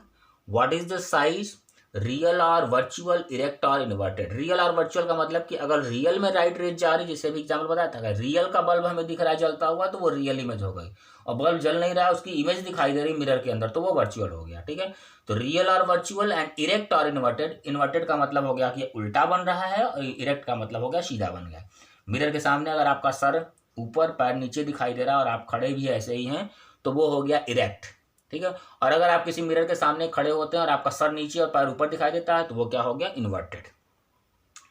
what is the size, real और वर्चुअल, इरेक्ट और इन्वर्टेड। रियल और वर्चुअल का मतलब कि अगर रियल में राइट रेज जा रही, जैसे भी एग्जाम्पल बताया था, अगर रियल का बल्ब हमें दिख रहा है जलता हुआ तो वो रियल इमेज हो गई, और बल्ब जल नहीं रहा है उसकी इमेज दिखाई दे रही मिरर के अंदर, तो वो वर्चुअल हो गया, ठीक है। तो रियल और वर्चुअल, एंड इरेक्ट और इन्वर्टेड। इन्वर्टेड का मतलब हो गया कि उल्टा बन रहा है, और इरेक्ट का मतलब हो गया सीधा बन गया। मिरर के सामने अगर आपका सर ऊपर पैर नीचे दिखाई दे रहा है और आप खड़े भी ऐसे ही हैं, तो वो हो गया इरेक्ट, ठीक है। और अगर आप किसी मिरर के सामने खड़े होते हैं और आपका सर नीचे और पैर ऊपर दिखाई देता है, तो वो क्या हो गया, इन्वर्टेड,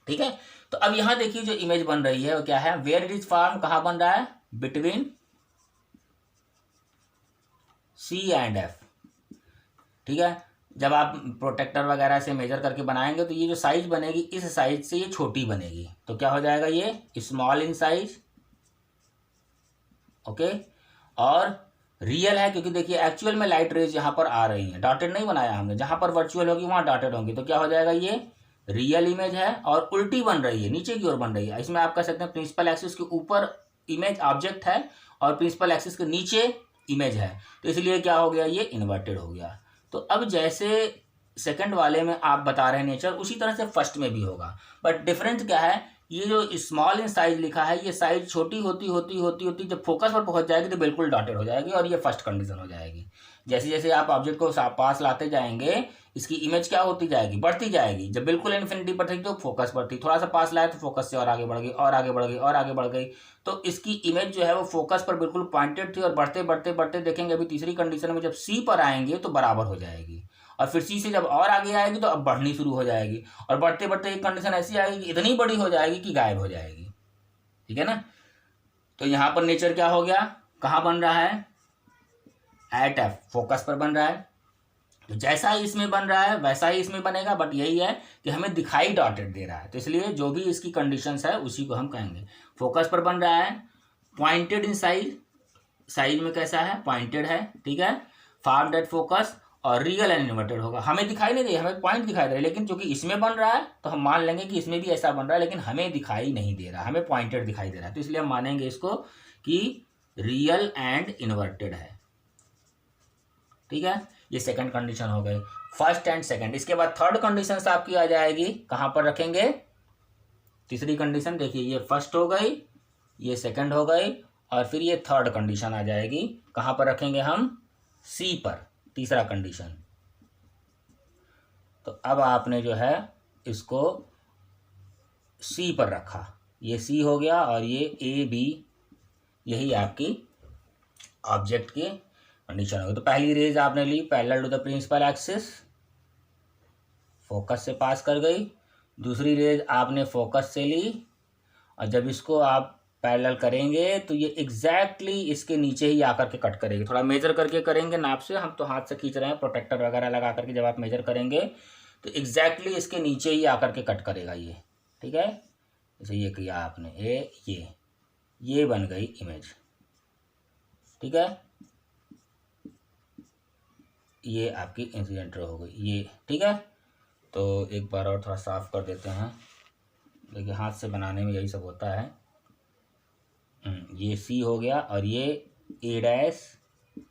ठीक है। तो अब यहां देखिए जो इमेज बन रही है वो क्या है, वेयर इट इज फॉर्म, कहां बन रहा है, बिटवीन सी एंड एफ, ठीक है। जब आप प्रोटेक्टर वगैरह से मेजर करके बनाएंगे तो ये जो साइज बनेगी इस साइज से ये छोटी बनेगी, तो क्या हो जाएगा, ये स्मॉल इन साइज, ओके। और रियल है क्योंकि देखिए एक्चुअल में लाइट रेज यहाँ पर आ रही है, डॉटेड नहीं बनाया हमने, जहां पर वर्चुअल होगी वहां डॉटेड होंगी, तो क्या हो जाएगा, ये रियल इमेज है और उल्टी बन रही है, नीचे की ओर बन रही है। इसमें आप कह सकते हैं प्रिंसिपल एक्सिस के ऊपर इमेज ऑब्जेक्ट है और प्रिंसिपल एक्सिस के नीचे इमेज है, तो इसलिए क्या हो गया, ये इन्वर्टेड हो गया। तो अब जैसे सेकंड वाले में आप बता रहे हैं नेचर, उसी तरह से फर्स्ट में भी होगा, बट डिफरेंस क्या है, ये जो स्मॉल इन साइज लिखा है, ये साइज छोटी होती होती होती होती जब फोकस पर पहुंच जाएगी तो बिल्कुल डॉटेड हो जाएगी, और ये फर्स्ट कंडीशन हो जाएगी। जैसे जैसे आप ऑब्जेक्ट को पास लाते जाएंगे, इसकी इमेज क्या होती जाएगी, बढ़ती जाएगी। जब बिल्कुल इन्फिनिटी पर थी तो फोकस पर थी, थोड़ा सा पास लाए तो फोकस से और आगे बढ़ गई और आगे बढ़ गई और आगे बढ़ गई, तो इसकी इमेज जो है वो फोकस पर बिल्कुल पॉइंटेड थी, और बढ़ते बढ़ते बढ़ते देखेंगे अभी तीसरी कंडीशन में जब सी पर आएंगे तो बराबर हो जाएगी, और फिर सी से जब और आगे आएगी तो अब बढ़नी शुरू हो जाएगी, और बढ़ते बढ़ते एक कंडीशन ऐसी आएगी कि इतनी बड़ी हो जाएगी कि गायब हो जाएगी, ठीक है ना। तो यहाँ पर नेचर क्या हो गया, कहाँ बन रहा है, एट एफ, फोकस पर बन रहा है। तो जैसा ही इसमें बन रहा है वैसा ही इसमें बनेगा, बट यही है कि हमें दिखाई डॉटेड दे रहा है, तो इसलिए जो भी इसकी कंडीशंस है उसी को हम कहेंगे। फोकस पर बन रहा है, पॉइंटेड इन साइज, साइज में कैसा है, पॉइंटेड है, ठीक है, फॉर्म्ड एट फोकस, और रियल एंड इन्वर्टेड होगा। हमें दिखाई नहीं दे, हमें पॉइंट दिखाई दे रहा है, लेकिन चूंकि इसमें बन रहा है तो हम मान लेंगे कि इसमें भी ऐसा बन रहा है, लेकिन हमें दिखाई नहीं दे रहा, हमें पॉइंटेड दिखाई दे रहा है, तो इसलिए हम मानेंगे इसको कि रियल एंड इन्वर्टेड है। ठीक है, ये सेकंड कंडीशन हो गई, फर्स्ट एंड सेकंड। इसके बाद थर्ड कंडीशन आपकी आ जाएगी, कहां पर रखेंगे? तीसरी कंडीशन देखिए, ये फर्स्ट हो गई, ये सेकंड हो गई, और फिर ये थर्ड कंडीशन आ जाएगी, कहां पर रखेंगे हम? सी पर, तीसरा कंडीशन। तो अब आपने जो है इसको सी पर रखा, ये सी हो गया, और ये ए बी, यही आपकी ऑब्जेक्ट की कंडीशन होगी। तो पहली रेज आपने ली parallel to the principal axis, focus से पास कर गई। दूसरी रेज आपने फोकस से ली, और जब इसको आप पैरेलल करेंगे तो ये एग्जैक्टली इसके नीचे ही आकर के कट करेगी। थोड़ा मेजर करके करेंगे नाप से, हम तो हाथ से खींच रहे हैं प्रोटेक्टर वगैरह लगा करके, जब आप मेजर करेंगे तो एग्जैक्टली इसके नीचे ही आकर के कट करेगा ये। ठीक है, जैसे ये किया आपने, ये बन गई इमेज। ठीक है, ये आपकी इंसिडेंट रे हो गई ये। ठीक है, तो एक बार और थोड़ा साफ कर देते हैं। देखिए हाथ से बनाने में यही सब होता है। ये सी हो गया, और ये ए डैश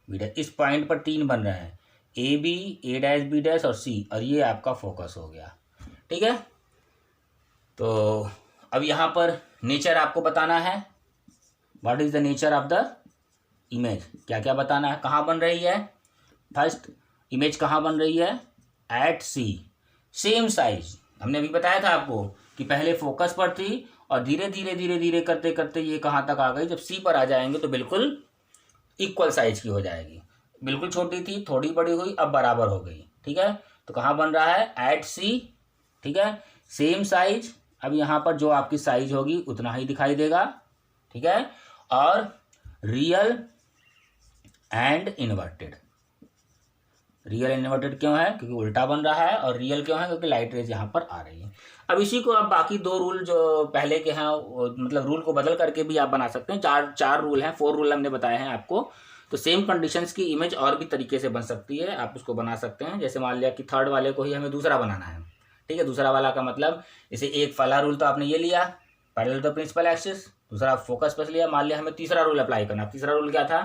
बी डैश, इस पॉइंट पर 3 बन रहे हैं, A B, A dash B dash और सी, और ये आपका फोकस हो गया। ठीक है, तो अब यहाँ पर नेचर आपको बताना है, what is the nature of the image, क्या क्या बताना है, कहाँ बन रही है? फर्स्ट, इमेज कहाँ बन रही है? एट सी, सेम साइज। हमने अभी बताया था आपको कि पहले फोकस पर थी, और धीरे धीरे धीरे धीरे करते करते ये कहाँ तक आ गई? जब सी पर आ जाएंगे तो बिल्कुल इक्वल साइज की हो जाएगी। बिल्कुल छोटी थी, थोड़ी बड़ी हुई, अब बराबर हो गई। ठीक है, तो कहाँ बन रहा है? एट सी। ठीक है, सेम साइज। अब यहाँ पर जो आपकी साइज होगी उतना ही दिखाई देगा। ठीक है, और real and inverted. Real and inverted क्यों है? क्योंकि उल्टा बन रहा है, और रियल क्यों है? क्योंकि लाइट रेज यहाँ पर आ रही है। अब इसी को आप बाकी 2 रूल जो पहले के हैं, मतलब रूल को बदल करके भी आप बना सकते हैं। चार रूल हैं, 4 रूल हमने बताए हैं आपको। तो सेम कंडीशंस की इमेज और भी तरीके से बन सकती है, आप उसको बना सकते हैं। जैसे मान लिया कि थर्ड वाले को ही हमें दूसरा बनाना है। ठीक है, दूसरा वाला का मतलब, जैसे एक पहला रूल तो आपने ये लिया, parallel to the principal axis, दूसरा फोकस पर लिया। मान लिया हमें तीसरा रूल अप्लाई करना। तीसरा रूल क्या था?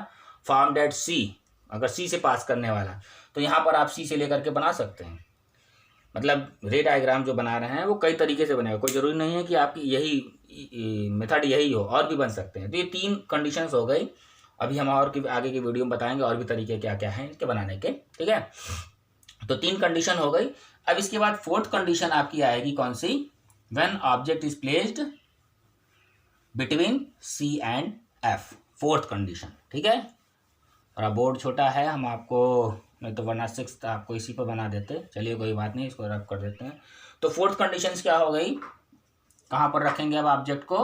फॉर्म डेट सी, अगर सी से पास करने वाला, तो यहाँ पर आप सी से लेकर के बना सकते हैं। मतलब रे डायग्राम जो बना रहे हैं वो कई तरीके से बनेगा, कोई ज़रूरी नहीं है कि आपकी यही मेथड यही हो, और भी बन सकते हैं। तो ये 3 कंडीशंस हो गई। अभी हम और आगे की वीडियो में बताएंगे और भी तरीके क्या क्या हैं इसके बनाने के। ठीक है, तो 3 कंडीशन हो गई। अब इसके बाद 4th कंडीशन आपकी आएगी, कौन सी? When object is placed between C and F, 4th condition. ठीक है, और बोर्ड छोटा है, हम आपको नहीं तो वरना 6th आपको इसी पर बना देते। चलिए कोई बात नहीं, इसको रब कर देते हैं। तो 4th कंडीशन क्या हो गई? कहाँ पर रखेंगे अब ऑब्जेक्ट को?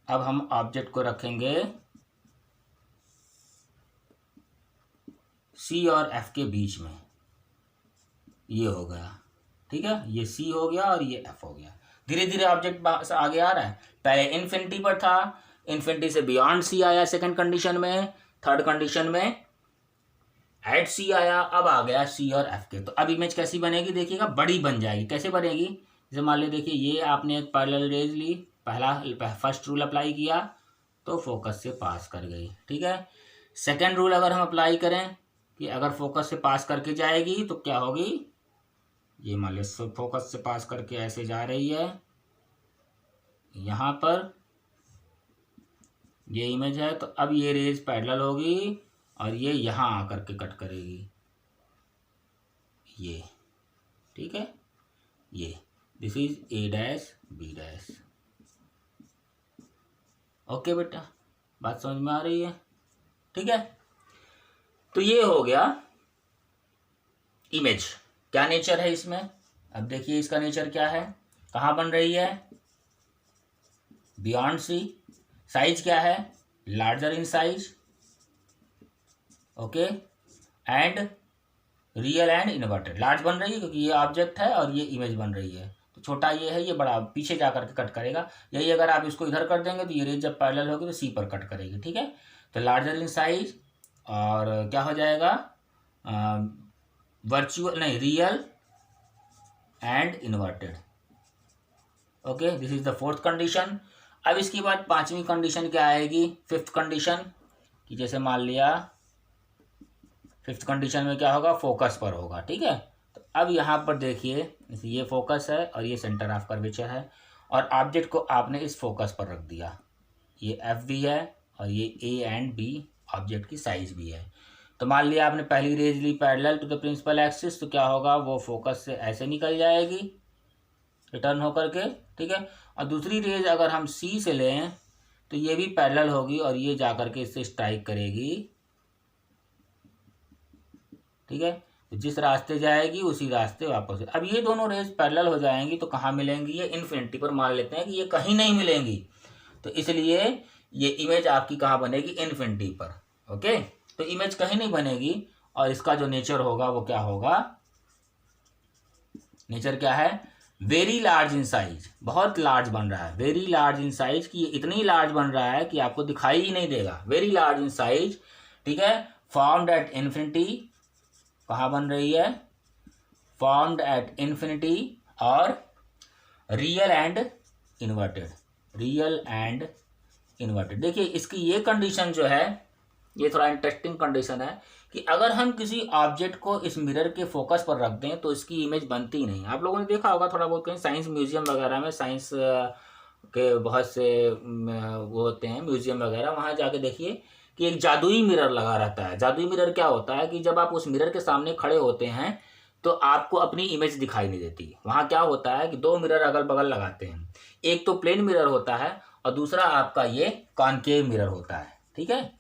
अब हम ऑब्जेक्ट को रखेंगे सी और एफ के बीच में। ये हो गया। ठीक है, ये सी हो गया और ये एफ हो गया। धीरे धीरे ऑब्जेक्ट आगे आ रहा है। पहले इन्फिनिटी पर था, इन्फिनिटी से बियॉन्ड सी आया सेकंड कंडीशन में, थर्ड कंडीशन में एट सी आया, अब आ गया सी और एफ के। तो अब इमेज कैसी बनेगी देखिएगा, बड़ी बन जाएगी। कैसे बनेगी? जैसे मान लीजिए, देखिए ये आपने एक पैरेलल रेज ली, फर्स्ट रूल अप्लाई किया तो फोकस से पास कर गई। ठीक है, सेकंड रूल अगर हम अप्लाई करें कि अगर फोकस से पास करके जाएगी तो क्या होगी? ये मान लीजिए फोकस से पास करके ऐसे जा रही है, यहाँ पर ये इमेज है, तो अब ये रेज पैरेलल होगी और ये यहाँ आकर के कट करेगी ये। ठीक है, ये this is A dash B dash. Okay बेटा, बात समझ में आ रही है? ठीक है, तो ये हो गया इमेज। क्या नेचर है इसमें? अब देखिए इसका नेचर क्या है, कहाँ बन रही है? बियॉन्ड सी। साइज क्या है? Larger in size. Okay, and real and inverted. Large बन रही है क्योंकि ये ऑब्जेक्ट है और ये इमेज बन रही है, तो छोटा ये है, ये बड़ा पीछे जा करके कट करेगा। यही अगर आप इसको इधर कर देंगे तो ये रेज जब पैरेलल होगी तो सी पर कट करेगी। ठीक है, तो लार्जर इन साइज, और क्या हो जाएगा? वर्चुअल नहीं, real and inverted. Okay, this is the fourth condition. अब इसके बाद पांचवी कंडीशन क्या आएगी, फिफ्थ कंडीशन, कि जैसे मान लिया फिफ्थ कंडीशन में क्या होगा, फोकस पर होगा। ठीक है, तो अब यहाँ पर देखिए ये फोकस है और ये सेंटर ऑफ कर्वेचर है, और ऑब्जेक्ट को आपने इस फोकस पर रख दिया। ये एफ भी है और ये ए एंड बी ऑब्जेक्ट की साइज भी है। तो मान लिया आपने पहली रेज ली parallel to the principal axis, तो क्या होगा, वो फोकस से ऐसे निकल जाएगी रिटर्न होकर के। ठीक है, और दूसरी रेज अगर हम सी से लें तो ये भी पैरेलल होगी और ये जाकर के इससे स्ट्राइक करेगी। ठीक है, तो जिस रास्ते जाएगी उसी रास्ते वापस। अब ये दोनों रेज पैरेलल हो जाएंगी तो कहाँ मिलेंगी, ये इन्फिनिटी पर मान लेते हैं कि ये कहीं नहीं मिलेंगी, तो इसलिए ये इमेज आपकी कहाँ बनेगी, इन्फिनिटी पर। ओके, तो इमेज कहीं नहीं बनेगी और इसका जो नेचर होगा वो क्या होगा, नेचर क्या है, वेरी लार्ज इन साइज, बहुत लार्ज बन रहा है, वेरी लार्ज इन साइज, कि ये इतनी लार्ज बन रहा है कि आपको दिखाई ही नहीं देगा, वेरी लार्ज इन साइज। ठीक है, फॉर्म्ड एट इन्फिनिटी, कहाँ बन रही है, फॉर्म्ड एट इन्फिनिटी, और real and inverted, real and inverted. देखिए इसकी ये कंडीशन जो है ये थोड़ा इंटरेस्टिंग कंडीशन है कि अगर हम किसी ऑब्जेक्ट को इस मिरर के फोकस पर रख दें तो इसकी इमेज बनती ही नहीं। आप लोगों ने देखा होगा थोड़ा बहुत, कहीं साइंस म्यूजियम वगैरह में, साइंस के बहुत से वो होते हैं म्यूजियम वगैरह, वहाँ जाके देखिए कि एक जादुई मिरर लगा रहता है। जादुई मिरर क्या होता है कि जब आप उस मिरर के सामने खड़े होते हैं तो आपको अपनी इमेज दिखाई नहीं देती। वहाँ क्या होता है कि दो मिरर अगल बगल लगाते हैं, एक तो प्लेन मिरर होता है और दूसरा आपका ये कॉनकेव मिरर होता है। ठीक है,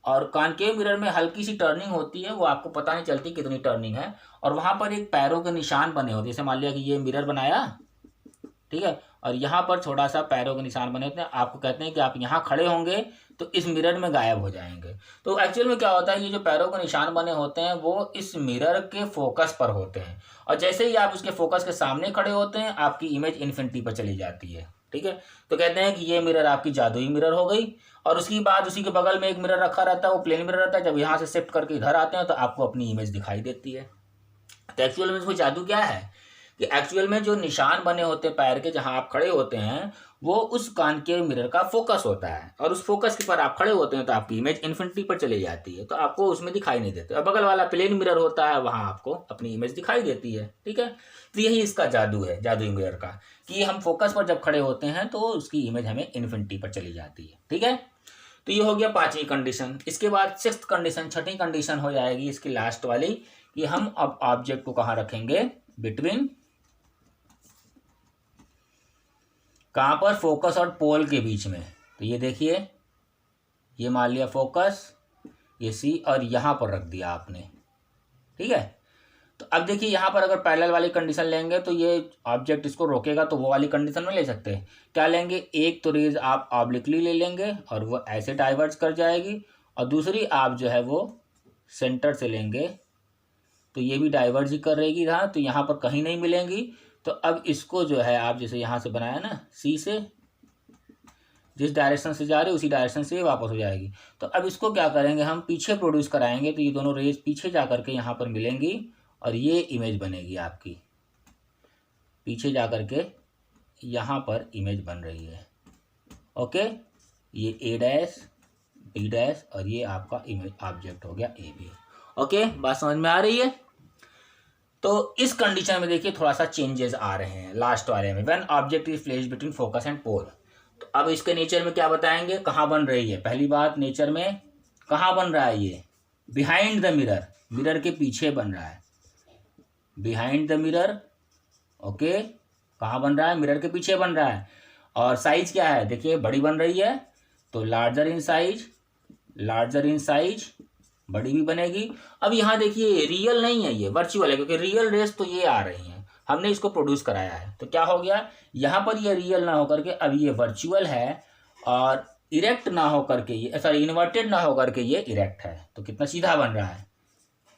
और कॉनकेव मिरर में हल्की सी टर्निंग होती है, वो आपको पता नहीं चलती कितनी टर्निंग है, और वहाँ पर एक पैरों के निशान बने होते हैं। जैसे मान लिया कि ये मिरर बनाया, ठीक है, और यहाँ पर थोड़ा सा पैरों के निशान बने होते हैं। आपको कहते हैं कि आप यहाँ खड़े होंगे तो इस मिरर में गायब हो जाएंगे। तो एक्चुअल में क्या होता है, ये जो पैरों के निशान बने होते हैं वो इस मिरर के फोकस पर होते हैं, और जैसे ही आप उसके फोकस के सामने खड़े होते हैं आपकी इमेज इन्फिनिटी पर चली जाती है। ठीक है, तो कहते हैं कि ये मिरर आपकी जादुई मिरर हो गई। और उसके बाद उसी के बगल में एक मिरर रखा रहता है, वो प्लेन मिरर रहता है। जब यहाँ से शिफ्ट करके इधर आते हैं तो आपको अपनी इमेज दिखाई देती है। तो एक्चुअल में इसमें जादू क्या है कि एक्चुअल में जो निशान बने होते हैं पैर के जहाँ आप खड़े होते हैं वो उस कॉनकेव मिरर का फोकस होता है, और उस फोकस के पर आप खड़े होते हैं तो आपकी इमेज इन्फिनिटी पर चली जाती है, तो आपको उसमें दिखाई नहीं देते। और बगल वाला प्लेन मिरर होता है, वहाँ आपको अपनी इमेज दिखाई देती है। ठीक है, तो यही इसका जादू है, जादुई मिरर का, कि हम फोकस पर जब खड़े होते हैं तो उसकी इमेज हमें इन्फिनिटी पर चली जाती है। ठीक है, तो ये हो गया पांचवी कंडीशन। इसके बाद सिक्स्थ कंडीशन, छठी कंडीशन हो जाएगी इसकी लास्ट वाली, कि हम अब ऑब्जेक्ट को कहाँ रखेंगे, बिटवीन, कहाँ पर, फोकस और पोल के बीच में। तो ये देखिए, ये मान लिया फोकस, ये सी, और यहाँ पर रख दिया आपने। ठीक है, तो अब देखिए यहाँ पर अगर पैरेलल वाली कंडीशन लेंगे तो ये ऑब्जेक्ट इसको रोकेगा, तो वो वाली कंडीशन में ले सकते हैं। क्या लेंगे, एक तो रेज आप ऑब्लिकली ले लेंगे और वो ऐसे डाइवर्ज कर जाएगी, और दूसरी आप जो है वो सेंटर से लेंगे तो ये भी डाइवर्ज ही कर रहेगी यहाँ, तो यहाँ पर कहीं नहीं मिलेंगी। तो अब इसको जो है आप जैसे यहाँ से बनाया ना, सी से जिस डायरेक्शन से जा रहे उसी डायरेक्शन से वापस हो जाएगी। तो अब इसको क्या करेंगे, हम पीछे प्रोड्यूस कराएंगे, तो ये दोनों रेज पीछे जा करके यहाँ पर मिलेंगी और ये इमेज बनेगी आपकी, पीछे जा करके यहाँ पर इमेज बन रही है। ओके, ये ए डैश, बी डैश, और ये आपका इमेज ऑब्जेक्ट हो गया ए बी। ओके, बात समझ में आ रही है। तो इस कंडीशन में देखिए थोड़ा सा चेंजेस आ रहे हैं लास्ट वाले में, when object is placed between focus and pole. तो अब इसके नेचर में क्या बताएंगे, कहाँ बन रही है। पहली बात, नेचर में कहाँ बन रहा है, ये बिहाइंड द मिरर, मिरर के पीछे बन रहा है, बिहाइंड द मिरर। ओके, कहाँ बन रहा है, मिरर के पीछे बन रहा है। और साइज क्या है, देखिए बड़ी बन रही है, तो larger in size, larger in size, बड़ी भी बनेगी। अब यहाँ देखिए रियल नहीं है, ये वर्चुअल है, क्योंकि रियल रेस तो ये आ रही हैं, हमने इसको प्रोड्यूस कराया है। तो क्या हो गया, यहाँ पर ये रियल ना होकर के अब ये वर्चुअल है, और इरेक्ट ना होकर के ये, सॉरी इन्वर्टेड ना होकर के ये इरेक्ट है। तो कितना सीधा बन रहा है,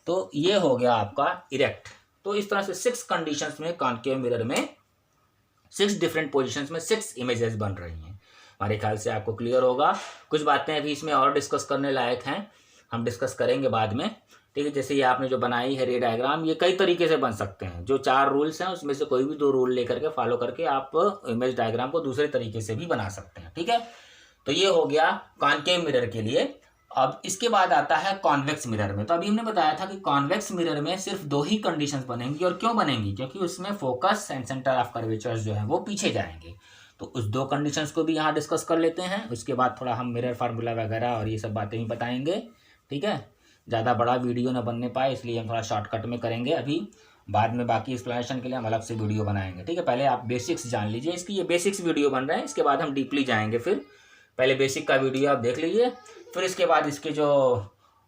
तो ये हो गया आपका इरेक्ट। तो इस तरह से 6 कंडीशंस में कॉनकेव मिरर में 6 डिफरेंट पोजीशंस में 6 इमेजेस बन रही हैं। हमारे ख्याल से आपको क्लियर होगा। कुछ बातें अभी इसमें और डिस्कस करने लायक हैं, हम डिस्कस करेंगे बाद में। ठीक है। जैसे ये आपने जो बनाई है रे डायग्राम, ये कई तरीके से बन सकते हैं। जो 4 रूल्स हैं उसमें से कोई भी 2 रूल लेकर के फॉलो करके आप इमेज डायग्राम को दूसरे तरीके से भी बना सकते हैं, ठीक है। तो ये हो गया कॉनकेव मिरर के लिए। अब इसके बाद आता है कॉन्वेक्स मिरर में। तो अभी हमने बताया था कि कॉन्वेक्स मिरर में सिर्फ 2 ही कंडीशंस बनेंगी। और क्यों बनेंगी? क्योंकि उसमें focus and centre of curvature जो है वो पीछे जाएंगे। तो उस 2 कंडीशंस को भी यहाँ डिस्कस कर लेते हैं। उसके बाद थोड़ा हम मिरर फार्मूला वगैरह और ये सब बातें ही बताएंगे, ठीक है। ज़्यादा बड़ा वीडियो ना बनने पाए इसलिए हम थोड़ा शॉर्टकट में करेंगे अभी। बाद में बाकी एक्सप्लेनेशन के लिए हम अलग से वीडियो बनाएंगे, ठीक है। पहले आप बेसिक्स जान लीजिए इसकी, ये बेसिक्स वीडियो बन रहे हैं। इसके बाद हम डीपली जाएंगे। फिर पहले बेसिक का वीडियो आप देख लीजिए, फिर इसके बाद इसके जो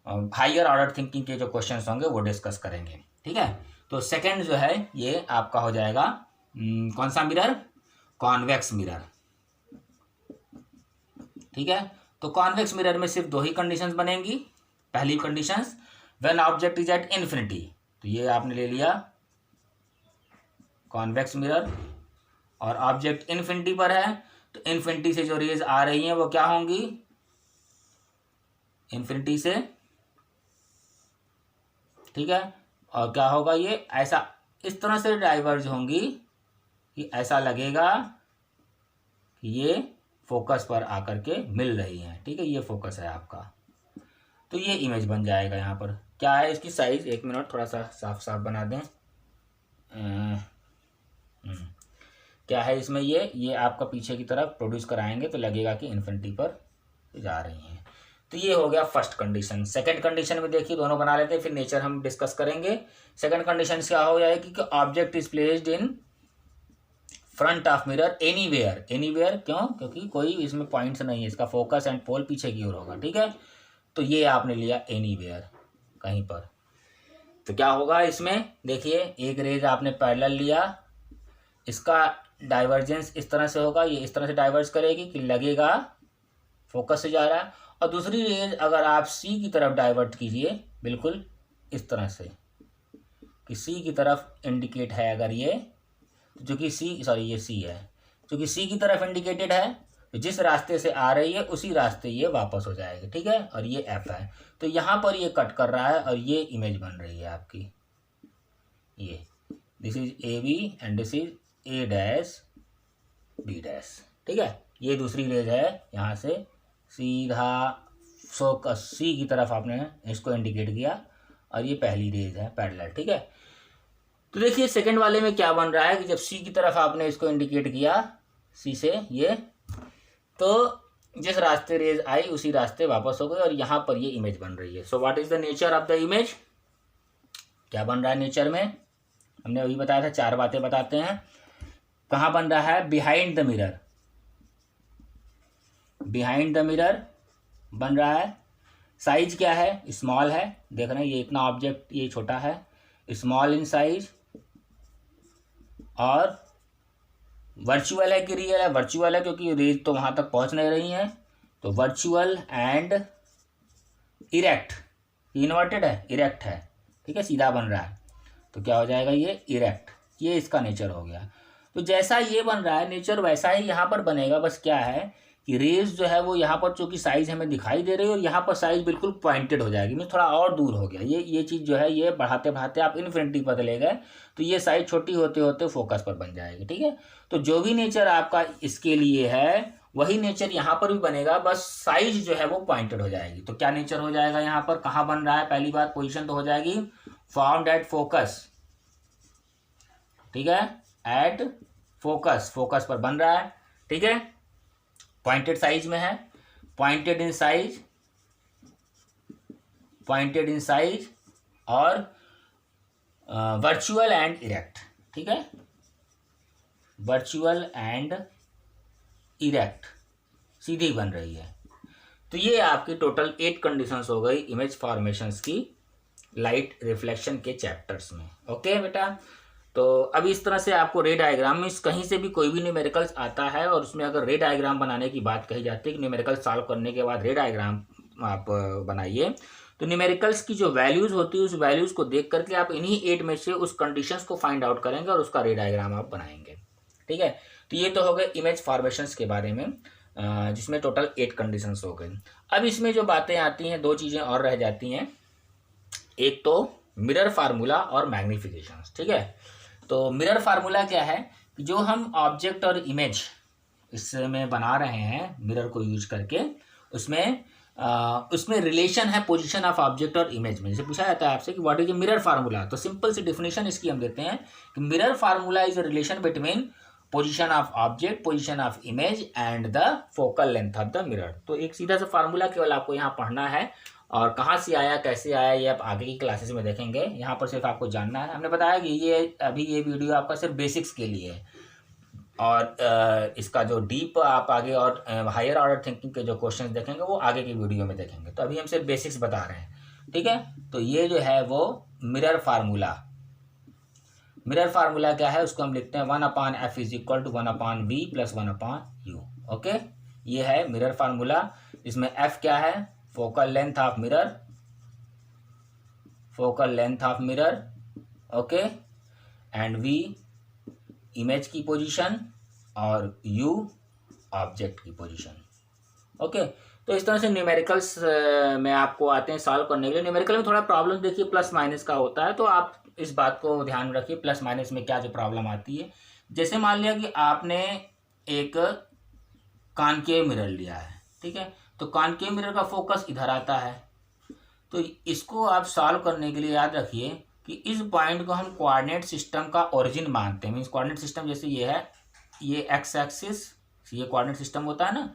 हायर ऑर्डर थिंकिंग के जो क्वेश्चन होंगे वो डिस्कस करेंगे, ठीक है। तो सेकंड जो है ये आपका हो जाएगा कौन सा मिरर? कॉन्वेक्स मिरर, ठीक है। तो कॉन्वेक्स मिरर में सिर्फ 2 ही कंडीशंस बनेंगी। पहली conditions, when object is at infinity. तो ये आपने ले लिया कॉन्वेक्स मिरर, और ऑब्जेक्ट इन्फिनिटी पर है तो इन्फिनिटी से जो रेज आ रही हैं वो क्या होंगी? इन्फिनिटी से, ठीक है। और क्या होगा? ये ऐसा इस तरह से डाइवर्ज होंगी कि ऐसा लगेगा कि ये फोकस पर आकर के मिल रही हैं, ठीक है। ये फोकस है आपका, तो ये इमेज बन जाएगा। यहाँ पर क्या है इसकी साइज? 1 मिनट, थोड़ा सा साफ साफ बना दें। क्या है इसमें? ये आपका पीछे की तरफ प्रोड्यूस कराएंगे तो लगेगा कि इन्फिनिटी पर जा रही हैं। तो ये हो गया फर्स्ट कंडीशन। सेकंड कंडीशन में देखिए दोनों बना लेते हैं, फिर नेचर हम डिस्कस करेंगे। सेकंड कंडीशन क्या हो जाएगी कि object is placed in front of mirror anywhere. Anywhere क्यों? क्योंकि कोई इसमें पॉइंट्स नहीं है, इसका फोकस एंड पोल पीछे की ओर होगा, ठीक है। तो ये आपने लिया एनीवेयर, कहीं पर। तो क्या होगा इसमें? देखिए एक रेज आपने पैरेलल लिया, इसका डाइवर्जेंस इस तरह से होगा, ये इस तरह से डाइवर्ज करेगी कि लगेगा फोकस से जा रहा है। और दूसरी रेज अगर आप सी की तरफ डाइवर्ट कीजिए, बिल्कुल इस तरह से कि सी की तरफ इंडिकेट है अगर ये, जो कि ये सी है, जो कि सी की तरफ इंडिकेटेड है, तो जिस रास्ते से आ रही है उसी रास्ते ये वापस हो जाएगी, ठीक है। और ये एफ है, तो यहाँ पर ये कट कर रहा है और ये इमेज बन रही है आपकी। ये this is A B and this is A dash B dash, ठीक है। ये दूसरी रेज है, यहाँ से सीधा फोकस सी की तरफ आपने इसको इंडिकेट किया, और ये पहली रेज है पैरेलल, ठीक है। तो देखिए सेकंड वाले में क्या बन रहा है कि जब सी की तरफ आपने इसको इंडिकेट किया, सी से ये, तो जिस रास्ते रेज आई उसी रास्ते वापस हो गई और यहाँ पर ये इमेज बन रही है। सो what is the nature of the image? क्या बन रहा है नेचर में? हमने अभी बताया था, 4 बातें बताते हैं। कहाँ बन रहा है? Behind the mirror. Behind the mirror बन रहा है। साइज क्या है? स्मॉल है। देख रहे हैं ये इतना ऑब्जेक्ट ये छोटा है, स्मॉल इन साइज। और वर्चुअल है कि रियल है? वर्चुअल है क्योंकि रेज तो वहां तक पहुंच नहीं रही हैं। तो वर्चुअल एंड इरेक्ट, इन्वर्टेड है, इरेक्ट है, ठीक है, सीधा बन रहा है। तो क्या हो जाएगा? ये इरेक्ट, ये इसका नेचर हो गया। तो जैसा ये बन रहा है नेचर वैसा ही यहाँ पर बनेगा। बस क्या है कि रेज जो है वो यहाँ पर चूँकि साइज हमें दिखाई दे रही है और यहाँ पर साइज बिल्कुल पॉइंटेड हो जाएगी, मतलब थोड़ा और दूर हो गया। ये चीज़ जो है ये बढ़ाते बढ़ाते आप इन्फिनिटी पर ले गए तो ये साइज छोटी होते होते फोकस पर बन जाएगी, ठीक है। तो जो भी नेचर आपका इसके लिए है वही नेचर यहाँ पर भी बनेगा, बस साइज जो है वो पॉइंटेड हो जाएगी। तो क्या नेचर हो जाएगा यहाँ पर? कहाँ बन रहा है? पहली बात पोजिशन तो हो जाएगी फाउंड एट फोकस, ठीक है, एट फोकस, फोकस पर बन रहा है, ठीक है। पॉइंटेड साइज में है, pointed in size, pointed in size और वर्चुअल एंड इरेक्ट, ठीक है, वर्चुअल एंड इरेक्ट, सीधी बन रही है। तो ये आपकी टोटल 8 कंडीशंस हो गई इमेज फॉर्मेशंस की लाइट रिफ्लेक्शन के चैप्टर्स में। ओके बेटा, तो अब इस तरह से आपको रे डायग्राम में कहीं से भी कोई भी न्यूमेरिकल्स आता है और उसमें अगर रे डायग्राम बनाने की बात कही जाती है कि न्यूमेरिकल सॉल्व करने के बाद रे डायग्राम आप बनाइए, तो न्यूमेरिकल्स की जो वैल्यूज़ होती है उस वैल्यूज़ को देख करके आप इन्हीं 8 में से उस कंडीशंस को फाइंड आउट करेंगे और उसका रे डायग्राम आप बनाएंगे, ठीक है। तो ये तो हो गए इमेज फॉर्मेशंस के बारे में, जिसमें टोटल 8 कंडीशंस हो गए। अब इसमें जो बातें आती हैं 2 चीज़ें और रह जाती हैं। एक तो मिरर फार्मूला और मैग्नीफिकेशन, ठीक है। तो मिरर फार्मूला क्या है कि जो हम ऑब्जेक्ट और इमेज इसमें बना रहे हैं मिरर को यूज करके, उसमें रिलेशन है पोजीशन ऑफ ऑब्जेक्ट और इमेज में। जैसे पूछा जाता है आपसे कि what is a mirror formula, तो सिंपल सी डेफिनेशन इसकी हम देते हैं कि mirror formula is a relation between position of object, position of image and the focal length of the mirror. तो एक सीधा सा फार्मूला केवल आपको यहाँ पढ़ना है, और कहाँ से आया कैसे आया ये आप आगे की क्लासेस में देखेंगे। यहाँ पर सिर्फ आपको जानना है। हमने बताया कि ये वीडियो आपका सिर्फ बेसिक्स के लिए है, और इसका जो डीप आप आगे और हायर ऑर्डर थिंकिंग के जो क्वेश्चंस देखेंगे वो आगे की वीडियो में देखेंगे। तो अभी हम सिर्फ बेसिक्स बता रहे हैं, ठीक है। तो ये जो है वो मिरर फार्मूला क्या है, उसको हम लिखते हैं 1/f is equal to 1/v plus 1/u। Okay, ये है मिरर फार्मूला। इसमें f क्या है, focal length of mirror, okay, and v image की पोजीशन और u ऑब्जेक्ट की पोजीशन। ओके, तो इस तरह से न्यूमेरिकल्स में आपको आते हैं सॉल्व करने के लिए। न्यूमेरिकल में थोड़ा प्रॉब्लम देखिए प्लस माइनस का होता है, तो आप इस बात को ध्यान में रखिए प्लस माइनस में क्या जो प्रॉब्लम आती है। जैसे मान लिया कि आपने एक कॉनकेव मिरर लिया है, ठीक है, तो कॉनकेव मिरर का फोकस इधर आता है। तो इसको आप सॉल्व करने के लिए याद रखिए कि इस पॉइंट को हम कोऑर्डिनेट सिस्टम का ओरिजिन मानते हैं। मीन्स कोऑर्डिनेट सिस्टम जैसे ये है, ये एक्स एक्सिस, ये कोऑर्डिनेट सिस्टम होता है ना,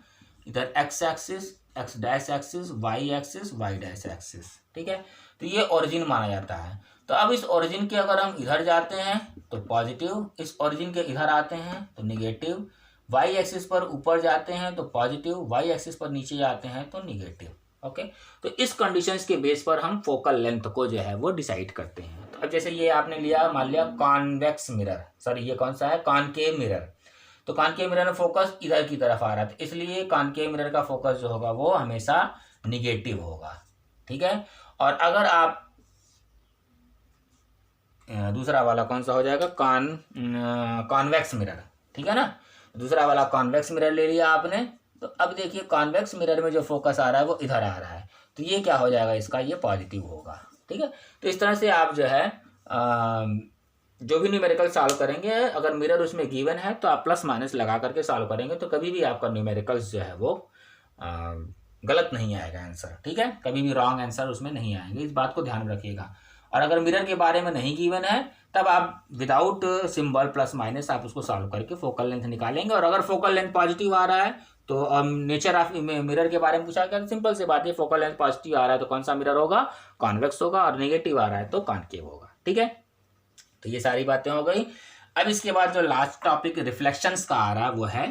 इधर X axis, X dash axis, Y axis, Y dash axis, ठीक है। तो ये ओरिजिन माना जाता है। तो अब इस ओरिजिन के अगर हम इधर जाते हैं तो पॉजिटिव, इस ओरिजिन के इधर आते हैं तो निगेटिव, वाई एक्सिस पर ऊपर जाते हैं तो पॉजिटिव, वाई एक्सिस पर नीचे जाते हैं तो निगेटिव। ओके, तो इस कंडीशंस के बेस पर हम फोकल लेंथ को जो है वो डिसाइड करते हैं। तो अब जैसे ये आपने लिया, मान लिया कॉन्वेक्स मिरर, सॉरी ये कौन सा है, कॉनकेव मिरर। तो कॉनकेव मिरर में फोकस इधर की तरफ आ रहा था, इसलिए कॉनकेव मिरर का फोकस जो होगा वो हमेशा निगेटिव होगा, ठीक है। और अगर आप दूसरा वाला कौन सा हो जाएगा, कॉन्वेक्स मिरर, ठीक है ना, दूसरा वाला कॉन्वेक्स मिरर ले लिया आपने। तो अब देखिए कॉन्वेक्स मिरर में जो फोकस आ रहा है वो इधर आ रहा है, तो ये क्या हो जाएगा, इसका ये पॉजिटिव होगा, ठीक है। तो इस तरह से आप जो है जो भी न्यूमेरिकल सॉल्व करेंगे, अगर मिरर उसमें गिवन है तो आप प्लस माइनस लगा करके सॉल्व करेंगे, तो कभी भी आपका न्यूमेरिकल्स जो है वो गलत नहीं आएगा आंसर, ठीक है। कभी भी रॉन्ग आंसर उसमें नहीं आएंगे, इस बात को ध्यान में रखिएगा। और अगर मिरर के बारे में नहीं गिवन है तब आप विदाउट सिंबल प्लस माइनस आप उसको सॉल्व करके फोकल लेंथ निकालेंगे। और अगर फोकल लेंथ पॉजिटिव आ रहा है तो नेचर ऑफ मिरर के बारे में पूछा गया, सिंपल से बात है, फोकल लेंथ पॉजिटिव आ रहा है तो कौन सा मिरर होगा, कॉन्वेक्स होगा, और नेगेटिव आ रहा है तो कॉनकेव होगा, ठीक है। तो ये सारी बातें हो गई। अब इसके बाद जो लास्ट टॉपिक रिफ्लेक्शंस का आ रहा है वो है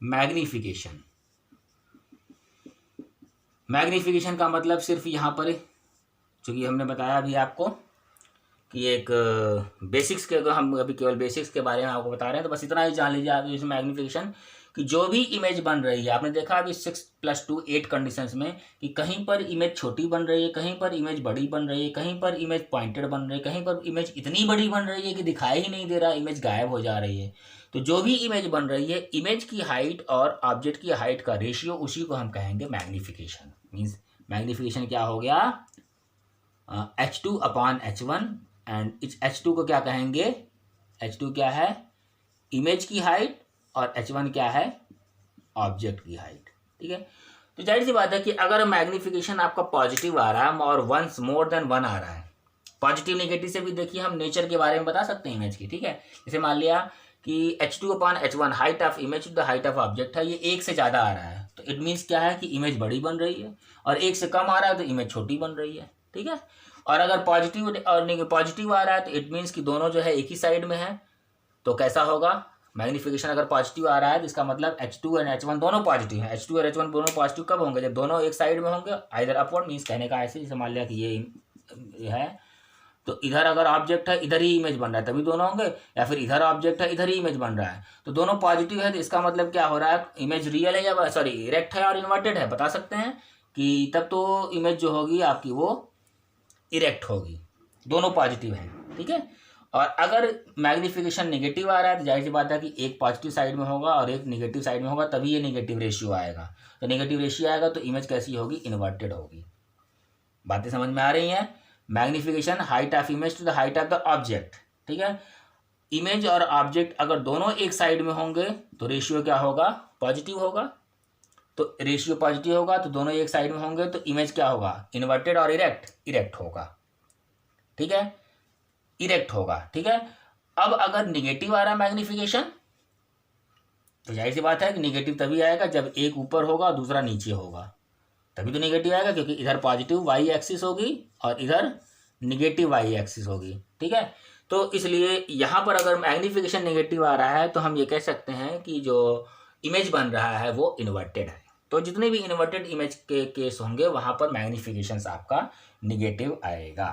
मैग्नीफिकेशन। मैग्नीफिकेशन का मतलब सिर्फ यहाँ पर, चूँकि हमने बताया अभी आपको कि एक बेसिक्स के, अगर हम अभी केवल बेसिक्स के बारे में आपको बता रहे हैं तो बस इतना ही जान लीजिए आप इसमें मैग्नीफिकेशन कि जो भी इमेज बन रही है, आपने देखा अभी 6+2 8 कंडीशंस में कि कहीं पर इमेज छोटी बन रही है, कहीं पर इमेज बड़ी बन रही है, कहीं पर इमेज पॉइंटेड बन रही है, कहीं पर इमेज इतनी बड़ी बन रही है कि दिखाई ही नहीं दे रहा, इमेज गायब हो जा रही है। तो जो भी इमेज बन रही है, इमेज की हाइट और ऑब्जेक्ट की हाइट का रेशियो, उसी को हम कहेंगे मैग्नीफिकेशन। मीन्स मैग्नीफिकेशन क्या हो गया, H2/H1, एंड इस H2 को क्या कहेंगे, H2 क्या है, इमेज की हाइट, और H1 क्या है, ऑब्जेक्ट की हाइट, ठीक है। तो जाहिर सी बात है कि अगर मैग्नीफिकेशन आपका पॉजिटिव आ रहा है और वंस मोर देन 1 आ रहा है, पॉजिटिव नेगेटिव से भी देखिए हम नेचर के बारे में बता सकते हैं इमेज की, ठीक है। जैसे मान लिया कि H2/H1 height of image to the height of object है, ये 1 से ज़्यादा आ रहा है, तो इट मीन्स क्या है कि इमेज बड़ी बन रही है, और 1 से कम आ रहा है तो इमेज छोटी बन रही है, ठीक है। और अगर पॉजिटिव और पॉजिटिव आ रहा है तो इट मीन्स कि दोनों जो है एक ही साइड में है, तो कैसा होगा, मैग्नीफिकेशन अगर पॉजिटिव आ रहा है तो इसका मतलब H2 और H1 दोनों पॉजिटिव है। H2 और H1 दोनों पॉजिटिव कब होंगे, जब दोनों एक साइड में होंगे, आइदर अपवर्ड, मीन्स कहने का ऐसे, जैसे मान लिया कि ये है तो इधर अगर ऑब्जेक्ट है इधर ही इमेज बन रहा है तभी दोनों होंगे, या फिर इधर ऑब्जेक्ट है इधर ही इमेज बन रहा है तो दोनों पॉजिटिव है, तो इसका मतलब क्या हो रहा है, इमेज रियल है या सॉरी इरेक्ट है और इन्वर्टेड है, बता सकते हैं कि तब तो इमेज जो होगी आपकी वो इरेक्ट होगी, दोनों पॉजिटिव हैं, ठीक है। और अगर मैग्नीफिकेशन नेगेटिव आ रहा है तो जाहिर सी बात है कि एक पॉजिटिव साइड में होगा और एक नेगेटिव साइड में होगा, तभी ये नेगेटिव रेशियो आएगा। तो नेगेटिव रेशियो आएगा तो इमेज कैसी होगी, इन्वर्टेड होगी। बातें समझ में आ रही हैं। Magnification height of image to the height of the object, ठीक है। इमेज और ऑब्जेक्ट अगर दोनों एक साइड में होंगे तो रेशियो क्या होगा, पॉजिटिव होगा। तो रेशियो पॉजिटिव होगा तो दोनों एक साइड में होंगे तो इमेज क्या होगा, इन्वर्टेड और इरेक्ट, इरेक्ट होगा, ठीक है, इरेक्ट होगा, ठीक है। अब अगर निगेटिव आ रहा मैग्नीफिकेशन तो जाहिर सी बात है कि निगेटिव तभी आएगा जब एक ऊपर होगा और दूसरा नीचे होगा, तभी तो निगेटिव आएगा, क्योंकि इधर पॉजिटिव वाई एक्सिस होगी और इधर निगेटिव वाई एक्सिस होगी, ठीक है। तो इसलिए यहाँ पर अगर मैग्नीफिकेशन निगेटिव आ रहा है तो हम ये कह सकते हैं कि जो इमेज बन रहा है वो इन्वर्टेड है। तो जितने भी इन्वर्टेड इमेज के केस होंगे वहाँ पर मैग्नीफिकेशन आपका निगेटिव आएगा,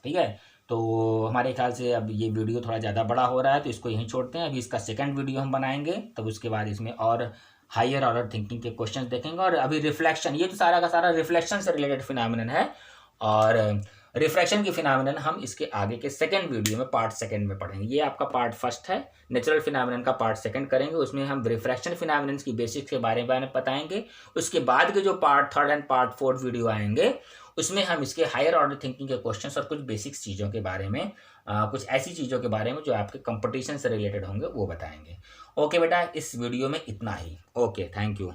ठीक है। तो हमारे ख्याल से अब ये वीडियो थोड़ा ज़्यादा बड़ा हो रहा है तो इसको यहीं छोड़ते हैं। अभी इसका सेकंड वीडियो हम बनाएंगे, तब उसके बाद इसमें और हायर ऑर्डर थिंकिंग के क्वेश्चंस देखेंगे। और अभी रिफ्लेक्शन, ये तो सारा का सारा रिफ्लेक्शन से रिलेटेड फिनोमिनन है, और रिफ्रैक्शन की फिनोमिनन हम इसके आगे के सेकंड वीडियो में पार्ट सेकंड में पढ़ेंगे। ये आपका पार्ट फर्स्ट है, नेचुरल फिनोमिनन का पार्ट सेकंड करेंगे, उसमें हम रिफ्रैक्शन फिनोमिनन की बेसिक्स के बारे में बताएंगे। उसके बाद के जो part third and part fourth video आएंगे उसमें हम इसके हायर ऑर्डर थिंकिंग के क्वेश्चंस और कुछ बेसिक्स चीज़ों के बारे में, कुछ ऐसी चीज़ों के बारे में जो आपके कंपटीशन से रिलेटेड होंगे वो बताएंगे। ओके बेटा, इस वीडियो में इतना ही। Okay, thank you.